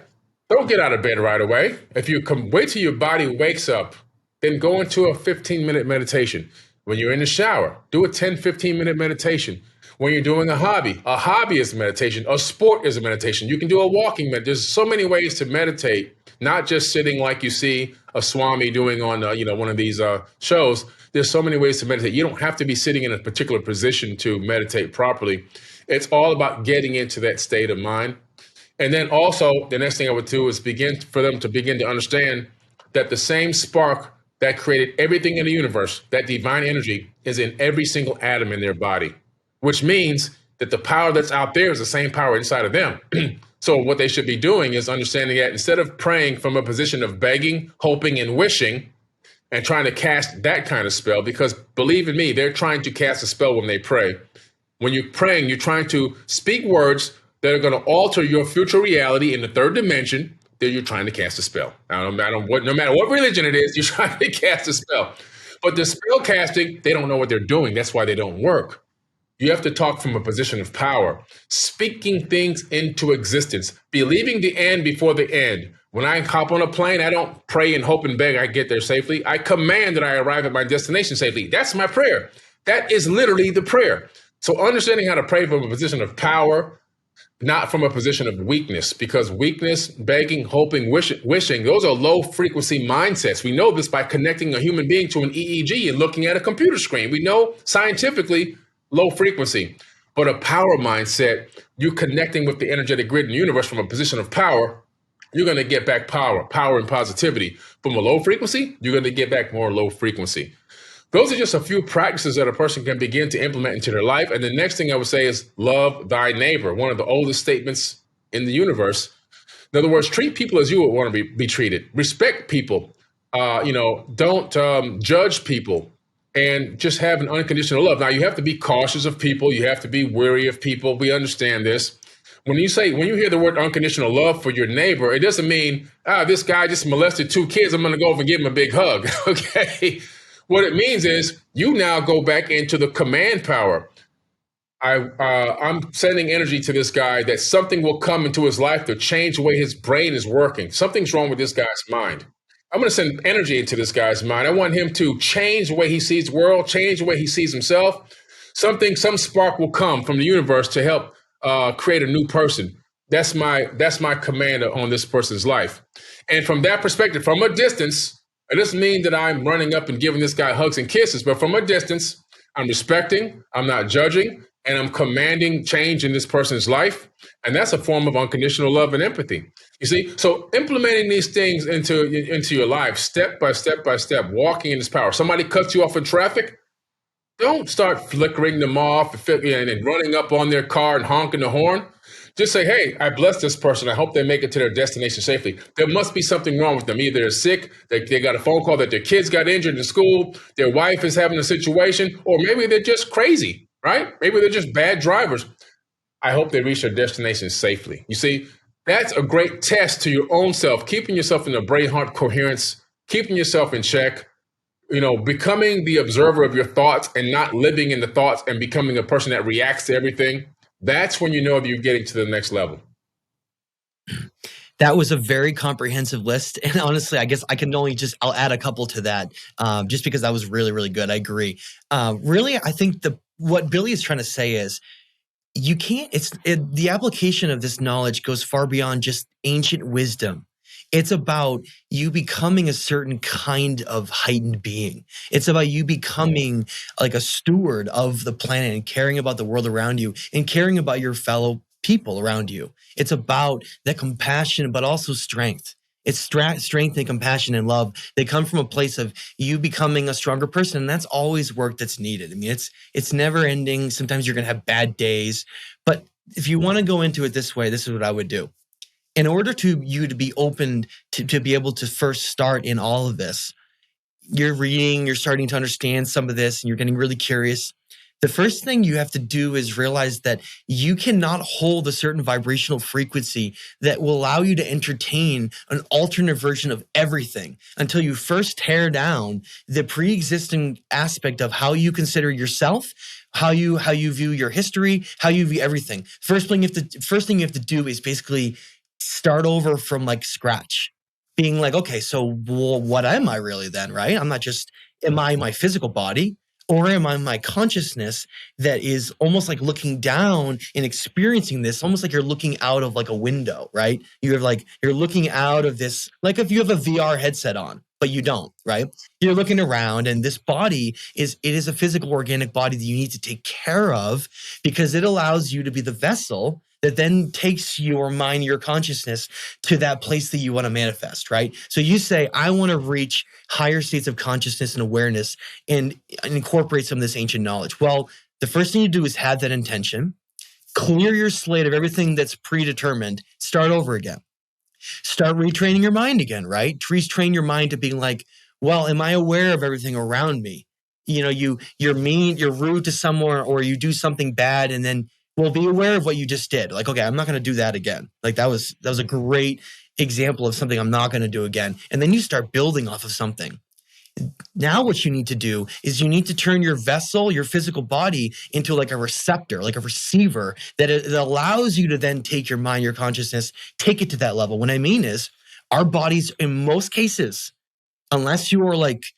Don't get out of bed right away. If you wait till your body wakes up, then go into a 15-minute meditation. When you're in the shower, do a 10, 15-minute meditation. When you're doing a hobby is meditation. A sport is a meditation. You can do a walking meditation. There's so many ways to meditate not just sitting like you see a swami doing on one of these shows. There's so many ways to meditate. You don't have to be sitting in a particular position to meditate properly. It's all about getting into that state of mind. And then also, the next thing I would do is begin to understand that the same spark that created everything in the universe, that divine energy, is in every single atom in their body, which means that the power that's out there is the same power inside of them. So what they should be doing is understanding that instead of praying from a position of begging, hoping, and wishing, and trying to cast that kind of spell, because believe in me, they're trying to cast a spell when they pray. When you're praying, you're trying to speak words that are going to alter your future reality in the third dimension. Then you're trying to cast a spell. No matter what religion it is, you're trying to cast a spell. But the spell casting, they don't know what they're doing. That's why they don't work. You have to talk from a position of power, speaking things into existence, believing the end before the end. When I hop on a plane, I don't pray and hope and beg I get there safely. I command that I arrive at my destination safely. That's my prayer. That is literally the prayer. So understanding how to pray from a position of power, not from a position of weakness, because weakness, begging, hoping, wishing, those are low frequency mindsets. We know this by connecting a human being to an EEG and looking at a computer screen. We know scientifically low frequency, but a power mindset, you connecting with the energetic grid in the universe from a position of power, you're going to get back power and positivity. From a low frequency, you're going to get back more low frequency. Those are just a few practices that a person can begin to implement into their life. And the next thing I would say is love thy neighbor, one of the oldest statements in the universe. In other words, treat people as you would want to be treated. Respect people. Don't judge people, and just have an unconditional love. Now, you have to be cautious of people. You have to be wary of people. We understand this. When you hear the word unconditional love for your neighbor, it doesn't mean, this guy just molested 2 kids, I'm going to go over and give him a big hug. Okay. What it means is you now go back into the command power. I'm sending energy to this guy that something will come into his life to change the way his brain is working. Something's wrong with this guy's mind. I'm going to send energy into this guy's mind. I want him to change the way he sees the world, change the way he sees himself. Some spark will come from the universe to help create a new person. That's my command on this person's life. And from that perspective, from a distance, it doesn't mean that I'm running up and giving this guy hugs and kisses, but from a distance, I'm respecting, I'm not judging, and I'm commanding change in this person's life. And that's a form of unconditional love and empathy. You see, so implementing these things into your life, step by step by step, walking in this power. Somebody cuts you off in traffic, don't start flickering them off and running up on their car and honking the horn. Just say, hey, I bless this person. I hope they make it to their destination safely. There must be something wrong with them. Either they're sick, they got a phone call that their kids got injured in school, their wife is having a situation, or maybe they're just crazy, right? Maybe they're just bad drivers. I hope they reach their destination safely. You see, that's a great test to your own self, keeping yourself in a brain-heart coherence, keeping yourself in check, becoming the observer of your thoughts and not living in the thoughts and becoming a person that reacts to everything. That's when you know that you're getting to the next level. That was a very comprehensive list. And honestly, I guess I'll add a couple to that just because that was really, really good. I agree. Really, I think what Billy is trying to say is you can't, the application of this knowledge goes far beyond just ancient wisdom. It's about you becoming a certain kind of heightened being. It's about you becoming like a steward of the planet and caring about the world around you and caring about your fellow people around you. It's about that compassion, but also strength. It's strength and compassion and love. They come from a place of you becoming a stronger person. And that's always work that's needed. I mean, it's never ending. Sometimes you're going to have bad days. But if you want to go into it this way, this is what I would do. In order to you to be open to be able to first start in all of this, you're reading, you're starting to understand some of this, and you're getting really curious. The first thing you have to do is realize that you cannot hold a certain vibrational frequency that will allow you to entertain an alternate version of everything until you first tear down the pre-existing aspect of how you consider yourself, how you view your history, how you view everything. First thing you have to do is basically start over from like scratch, being like, okay, so what am I really then, right? I'm not just, am I my physical body? Or am I my consciousness that is almost like looking down and experiencing this, almost like you're looking out of like a window, right? You're looking out of this, like if you have a VR headset on, but you don't, right? You're looking around, and this body it is a physical organic body that you need to take care of, because it allows you to be the vessel that then takes your mind, your consciousness to that place that you want to manifest, right? So you say, I want to reach higher states of consciousness and awareness and incorporate some of this ancient knowledge. Well, the first thing you do is have that intention, clear your slate of everything that's predetermined, start over again. Start retraining your mind again, right? Retrain your mind to being like, well, am I aware of everything around me? You know, you're mean, you're rude to someone, or you do something bad, and then, well, be aware of what you just did. Like, okay, I'm not going to do that again. Like that was a great example of something I'm not going to do again. And then you start building off of something. Now what you need to do is you need to turn your vessel, your physical body, into like a receptor, like a receiver that it allows you to then take your mind, your consciousness, take it to that level. What I mean is our bodies, in most cases, unless you are like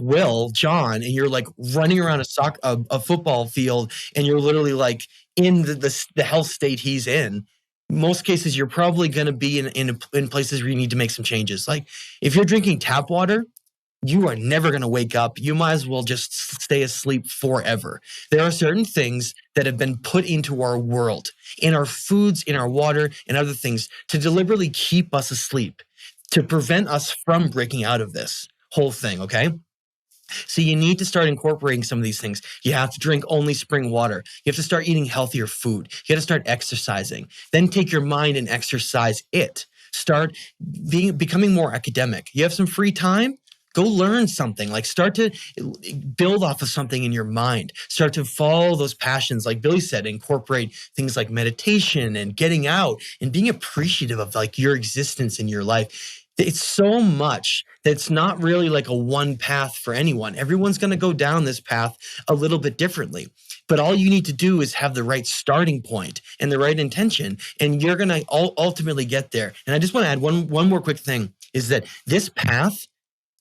Will John, and you're like running around a football field, and you're literally like in the health state he's in, most cases you're probably going to be in places where you need to make some changes. Like if you're drinking tap water, you are never going to wake up. You might as well just stay asleep forever. There are certain things that have been put into our world, in our foods, in our water, and other things, to deliberately keep us asleep, to prevent us from breaking out of this whole thing, okay? So you need to start incorporating some of these things. You have to drink only spring water. You have to start eating healthier food. You got to start exercising. Then take your mind and exercise it. Start becoming more academic. You have some free time? Go learn something. Like start to build off of something in your mind. Start to follow those passions. Like Billy said, incorporate things like meditation and getting out and being appreciative of like your existence in your life. It's so much that's not really like a one path for anyone. Everyone's going to go down this path a little bit differently. But all you need to do is have the right starting point and the right intention, and you're going to ultimately get there. And I just want to add one more quick thing, is that this path,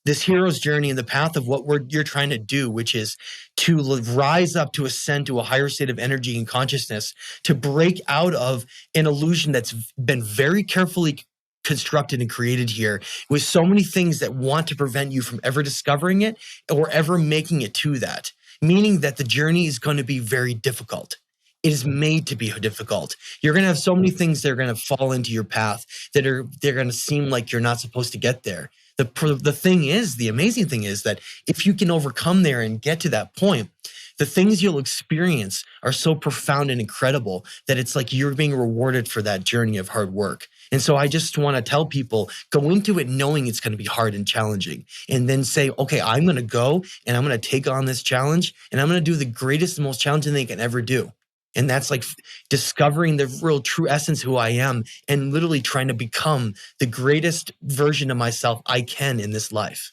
this hero's journey, and the path of what you're trying to do, which is to rise up, to ascend to a higher state of energy and consciousness, to break out of an illusion that's been very carefully constructed and created here, with so many things that want to prevent you from ever discovering it or ever making it to that, meaning that the journey is going to be very difficult. It is made to be difficult. You're going to have so many things that are going to fall into your path they're going to seem like you're not supposed to get there. The thing is, the amazing thing is that if you can overcome there and get to that point, the things you'll experience are so profound and incredible that it's like you're being rewarded for that journey of hard work. And so I just want to tell people, go into it knowing it's going to be hard and challenging, and then say, okay, I'm going to go and I'm going to take on this challenge, and I'm going to do the greatest and most challenging thing I can ever do. And that's like discovering the real true essence who I am, and literally trying to become the greatest version of myself I can in this life.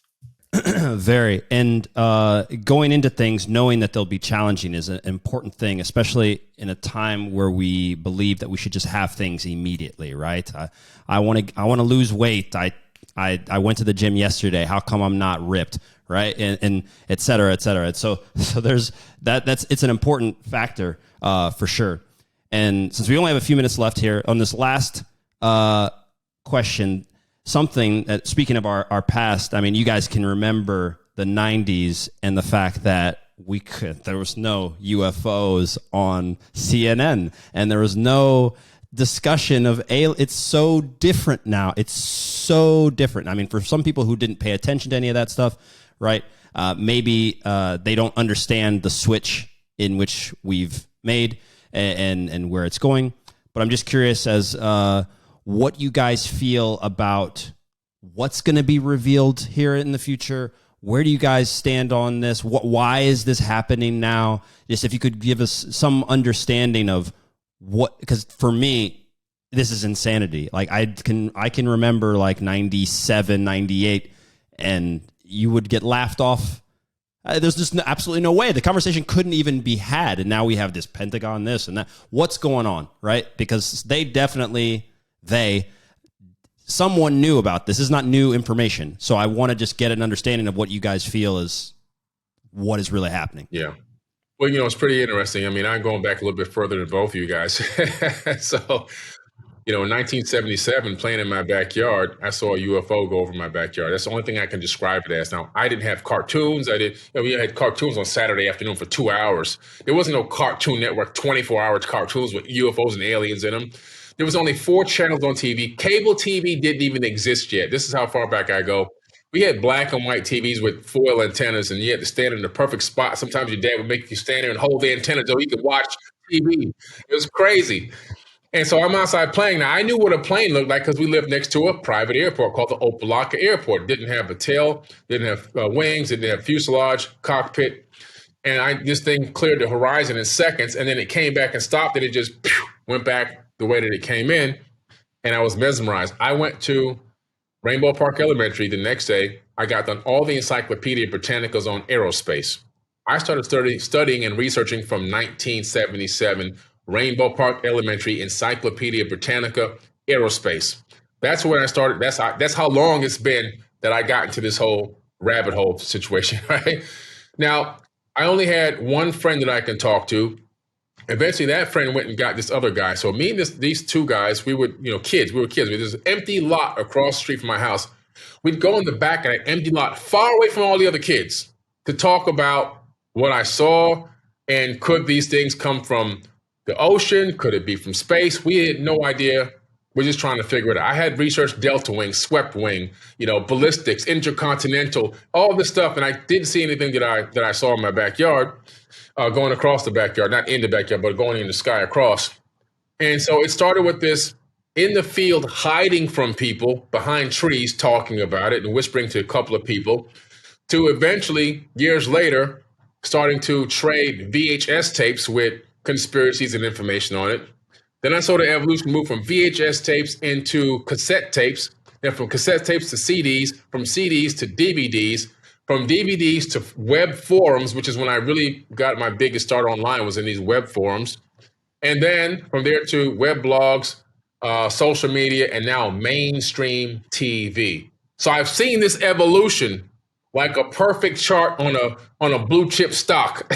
Very. And going into things knowing that they'll be challenging is an important thing, especially in a time where we believe that we should just have things immediately, right? I want to lose weight. I went to the gym yesterday. How come I'm not ripped, right? And et cetera, et cetera. And so there's it's an important factor for sure. And since we only have a few minutes left here on this last question, something that, speaking of our past, I mean, you guys can remember the 90s and the fact that there was no UFOs on CNN, and there was no discussion of aliens. It's so different now. It's so different. I mean, for some people who didn't pay attention to any of that stuff, right? Maybe they don't understand the switch in which we've made and where it's going. But I'm just curious as what you guys feel about what's going to be revealed here in the future. Where do you guys stand on this? Why is this happening now? Just if you could give us some understanding of what, because for me, this is insanity. Like I can remember like 97, 98, and you would get laughed off. There's just absolutely no way. The conversation couldn't even be had. And now we have this Pentagon, this and that. What's going on, right? Because someone knew about this. This is not new information. So I want to just get an understanding of what you guys feel is what is really happening. Yeah. Well, it's pretty interesting. I mean, I'm going back a little bit further than both of you guys. So, in 1977, playing in my backyard, I saw a UFO go over my backyard. That's the only thing I can describe it as. Now, I didn't have cartoons. We had cartoons on Saturday afternoon for 2 hours. There wasn't no Cartoon Network 24-hour cartoons with UFOs and aliens in them. There was only 4 channels on TV. Cable TV didn't even exist yet. This is how far back I go. We had black and white TVs with foil antennas, and you had to stand in the perfect spot. Sometimes your dad would make you stand there and hold the antenna so he could watch TV. It was crazy. And so I'm outside playing. Now, I knew what a plane looked like because we lived next to a private airport called the Opelika Airport. It didn't have a tail, didn't have wings, it didn't have fuselage, cockpit. And this thing cleared the horizon in seconds, and then it came back and stopped, and it just went back the way that it came in, and I was mesmerized. I went to Rainbow Park Elementary the next day. I got done all the Encyclopedia Britannicas on aerospace. I started studying and researching from 1977, Rainbow Park Elementary, Encyclopedia Britannica, aerospace. That's when I started. That's how long it's been that I got into this whole rabbit hole situation, right? Now, I only had one friend that I can talk to. Eventually, that friend went and got this other guy. So me and these 2 guys, we were kids. We were kids. There's an empty lot across the street from my house. We'd go in the back of that empty lot, far away from all the other kids, to talk about what I saw and could these things come from the ocean? Could it be from space? We had no idea. We're just trying to figure it out. I had researched delta wing, swept wing, ballistics, intercontinental, all this stuff, and I didn't see anything that I saw in my backyard, going across the backyard, not in the backyard, but going in the sky across. And so it started with this in the field, hiding from people behind trees, talking about it and whispering to a couple of people, to eventually, years later, starting to trade VHS tapes with conspiracies and information on it. Then I saw the evolution move from VHS tapes into cassette tapes, and from cassette tapes to CDs, from CDs to DVDs, from DVDs to web forums, which is when I really got my biggest start online, was in these web forums. And then from there to web blogs, social media, and now mainstream TV. So I've seen this evolution like a perfect chart on a blue chip stock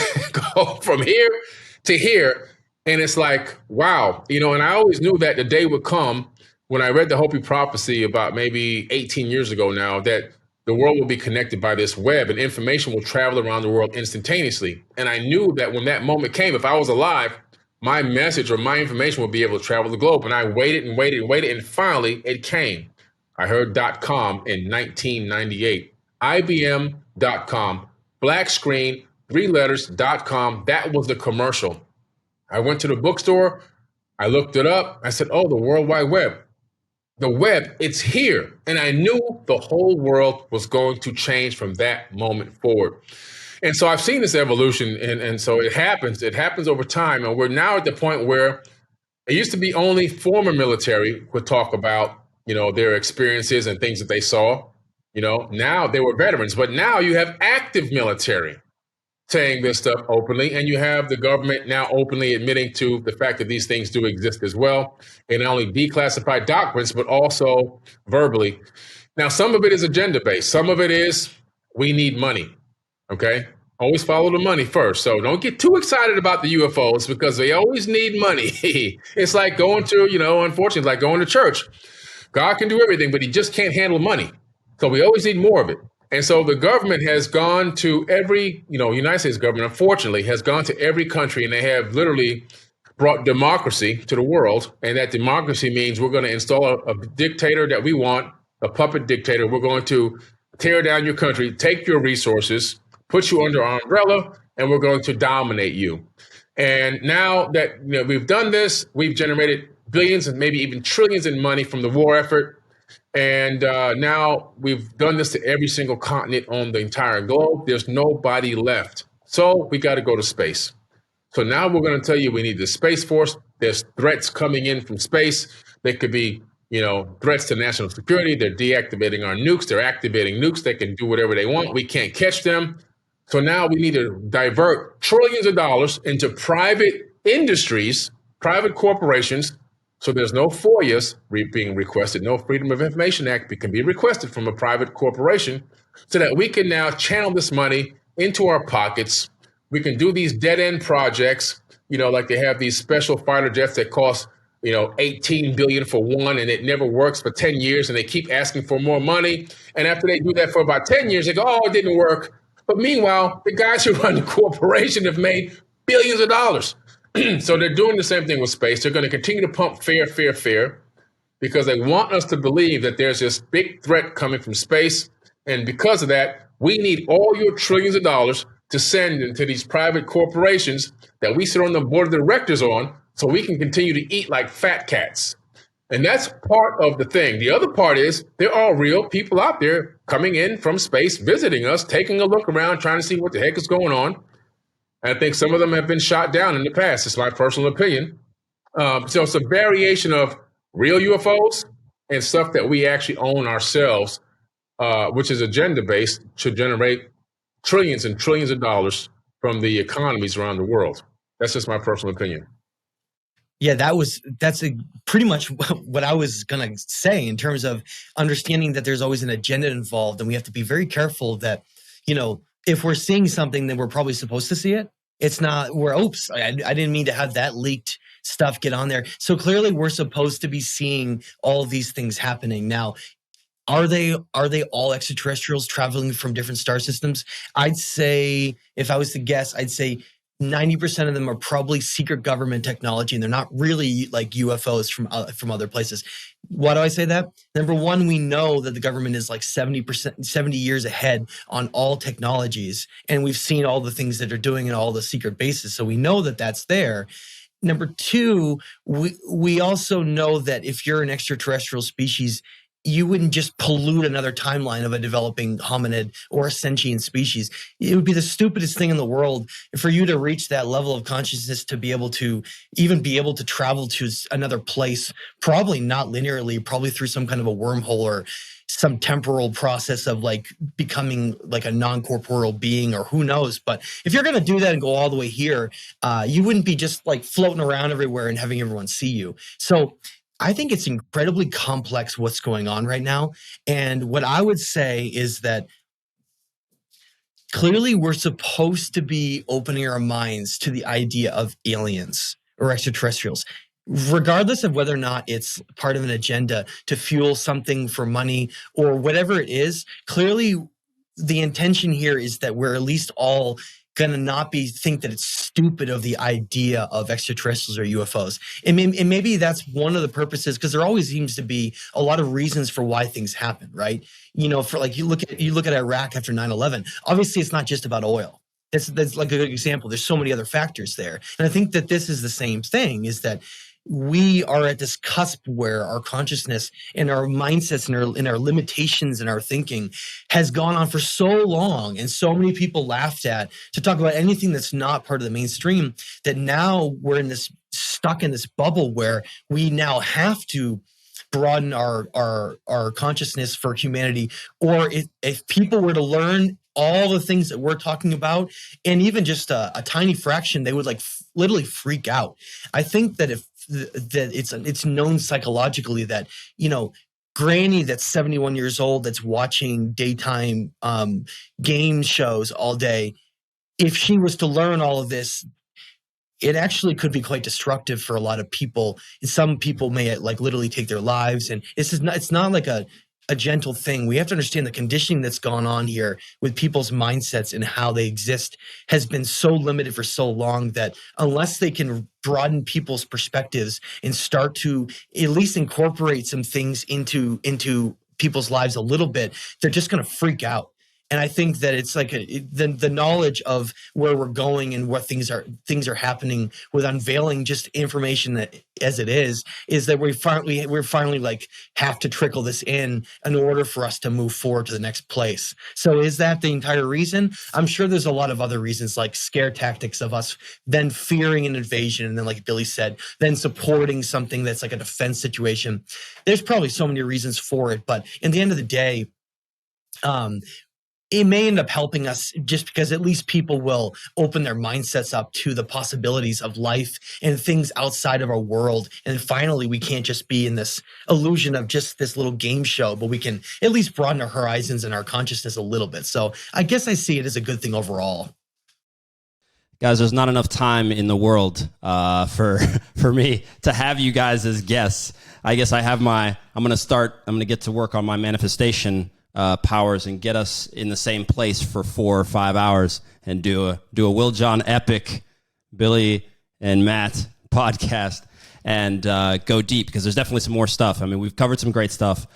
go from here to here. And it's like, wow, and I always knew that the day would come when I read the Hopi prophecy about maybe 18 years ago now, that the world will be connected by this web and information will travel around the world instantaneously. And I knew that when that moment came, if I was alive, my message or my information would be able to travel the globe. And I waited and waited and waited, and finally it came. I heard .com in 1998, IBM.com, black screen, 3 letters, .com. That was the commercial. I went to the bookstore. I looked it up. I said, oh, the World Wide Web. The web, it's here. And I knew the whole world was going to change from that moment forward. And so I've seen this evolution. And so it happens over time. And we're now at the point where it used to be only former military would talk about, their experiences and things that they saw. Now they were veterans, but now you have active military saying this stuff openly, and you have the government now openly admitting to the fact that these things do exist as well, and not only declassified documents, but also verbally. Now, some of it is agenda-based. Some of it is, we need money, okay? Always follow the money first. So don't get too excited about the UFOs because they always need money. It's like going to, unfortunately, it's like going to church. God can do everything, but he just can't handle money. So we always need more of it. And so the government has gone to every, United States government, unfortunately, has gone to every country, and they have literally brought democracy to the world. And that democracy means we're going to install a dictator that we want, a puppet dictator. We're going to tear down your country, take your resources, put you under our umbrella, and we're going to dominate you. And now that we've done this, we've generated billions and maybe even trillions in money from the war effort. And now we've done this to every single continent on the entire globe. There's nobody left. So we got to go to space. So now we're going to tell you we need the Space Force. There's threats coming in from space. They could be, threats to national security. They're deactivating our nukes. They're activating nukes. They can do whatever they want. We can't catch them. So now we need to divert trillions of dollars into private industries, private corporations. So there's no FOIAs being requested, no Freedom of Information Act can be requested from a private corporation, so that we can now channel this money into our pockets. We can do these dead end projects, like they have these special fighter jets that cost, 18 billion for one, and it never works for 10 years, and they keep asking for more money. And after they do that for about 10 years, they go, oh, it didn't work. But meanwhile, the guys who run the corporation have made billions of dollars. So they're doing the same thing with space. They're going to continue to pump fear, because they want us to believe that there's this big threat coming from space. And because of that, we need all your trillions of dollars to send into these private corporations that we sit on the board of directors on, so we can continue to eat like fat cats. And that's part of the thing. The other part is there are real people out there coming in from space, visiting us, taking a look around, trying to see what the heck is going on. And I think some of them have been shot down in the past. It's my personal opinion. So it's a variation of real UFOs and stuff that we actually own ourselves, which is agenda-based to generate trillions and trillions of dollars from the economies around the world. That's just my personal opinion. Yeah, that's pretty much what I was going to say in terms of understanding that there's always an agenda involved, and we have to be very careful that, if we're seeing something, then we're probably supposed to see it. It's not oops, I didn't mean to have that leaked stuff get on there. So clearly we're supposed to be seeing all of these things happening. Now, are they all extraterrestrials traveling from different star systems? I'd say, if I was to guess, I'd say 90% of them are probably secret government technology, and they're not really like UFOs from other places. Why do I say that? Number one, we know that the government is like 70 years ahead on all technologies, and we've seen all the things that they're doing in all the secret bases, so we know that that's there. Number two, we also know that if you're an extraterrestrial species, you wouldn't just pollute another timeline of a developing hominid or a sentient species. It would be the stupidest thing in the world for you to reach that level of consciousness to be able to even be able to travel to another place, probably not linearly, probably through some kind of a wormhole or some temporal process of like becoming like a non-corporeal being, or who knows. But if you're going to do that and go all the way here, you wouldn't be just like floating around everywhere and having everyone see you. So I think it's incredibly complex what's going on right now. And what I would say is that clearly we're supposed to be opening our minds to the idea of aliens or extraterrestrials, regardless of whether or not it's part of an agenda to fuel something for money or whatever it is. Clearly, the intention here is that we're at least all going to not think that it's stupid of the idea of extraterrestrials or UFOs. And maybe that's one of the purposes, because there always seems to be a lot of reasons for why things happen, right? For like you look at Iraq after 9/11. Obviously, it's not just about oil. That's like a good example. There's so many other factors there. And I think that this is the same thing, is that we are at this cusp where our consciousness and our mindsets and our limitations and our thinking has gone on for so long, and so many people laughed at to talk about anything that's not part of the mainstream, that now we're stuck in this bubble where we now have to broaden our consciousness for humanity. Or if people were to learn all the things that we're talking about, and even just a tiny fraction, they would like literally freak out. I think that it's known psychologically that, Granny that's 71 years old, that's watching daytime game shows all day, if she was to learn all of this, it actually could be quite destructive for a lot of people. Some people may like literally take their lives, and it's not like a gentle thing. We have to understand the conditioning that's gone on here with people's mindsets and how they exist has been so limited for so long that unless they can broaden people's perspectives and start to at least incorporate some things into people's lives a little bit, they're just going to freak out. And I think that it's like the knowledge of where we're going and what things are happening with unveiling just information that as it is that we're finally like have to trickle this in order for us to move forward to the next place. So is that the entire reason? I'm sure there's a lot of other reasons, like scare tactics of us then fearing an invasion, and then like Billy said, then supporting something that's like a defense situation. There's probably so many reasons for it, but in the end of the day, it may end up helping us just because at least people will open their mindsets up to the possibilities of life and things outside of our world. And finally, we can't just be in this illusion of just this little game show, but we can at least broaden our horizons and our consciousness a little bit. So I guess I see it as a good thing overall. Guys, there's not enough time in the world for me to have you guys as guests. I guess I'm going to get to work on my manifestation powers and get us in the same place for 4 or 5 hours and do a Will John epic Billy and Matt podcast and go deep, because there's definitely some more stuff. I mean, we've covered some great stuff.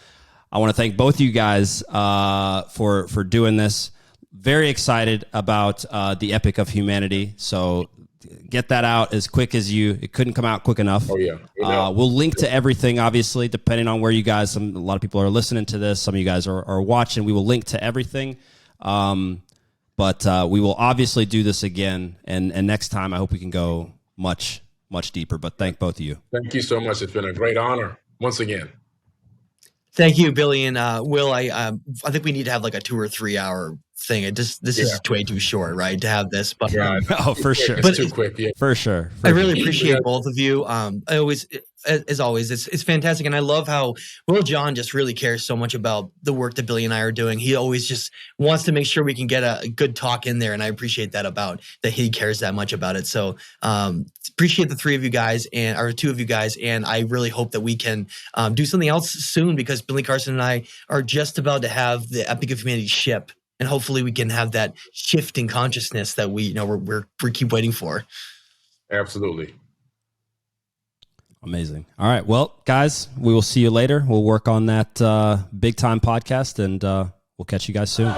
I want to thank both of you guys for doing this. Very excited about the Epic of Humanity. So get that out as quick as it couldn't come out quick enough. Oh, yeah. We'll link to everything, obviously, depending on where you guys, a lot of people are listening to this. Some of you guys are watching. We will link to everything. But we will obviously do this again. And next time, I hope we can go much, much deeper. But thank both of you. Thank you so much. It's been a great honor once again. Thank you, Billy and Will. I think we need to have like a 2 or 3 hour thing. This is way too short, right, to have this. But oh, for sure, it's too quick. Yeah, for sure. I really appreciate both of you. As always, it's fantastic, and I love how Will John just really cares so much about the work that Billy and I are doing. He always just wants to make sure we can get a good talk in there, and I appreciate that he cares that much about it. So appreciate the 3 of you guys or 2 of you guys, and I really hope that we can do something else soon, because Billy, Carson, and I are just about to have the Epic of Humanity ship. And hopefully we can have that shift in consciousness that we keep waiting for. Absolutely. Amazing. All right. Well, guys, we will see you later. We'll work on that big time podcast, and we'll catch you guys soon.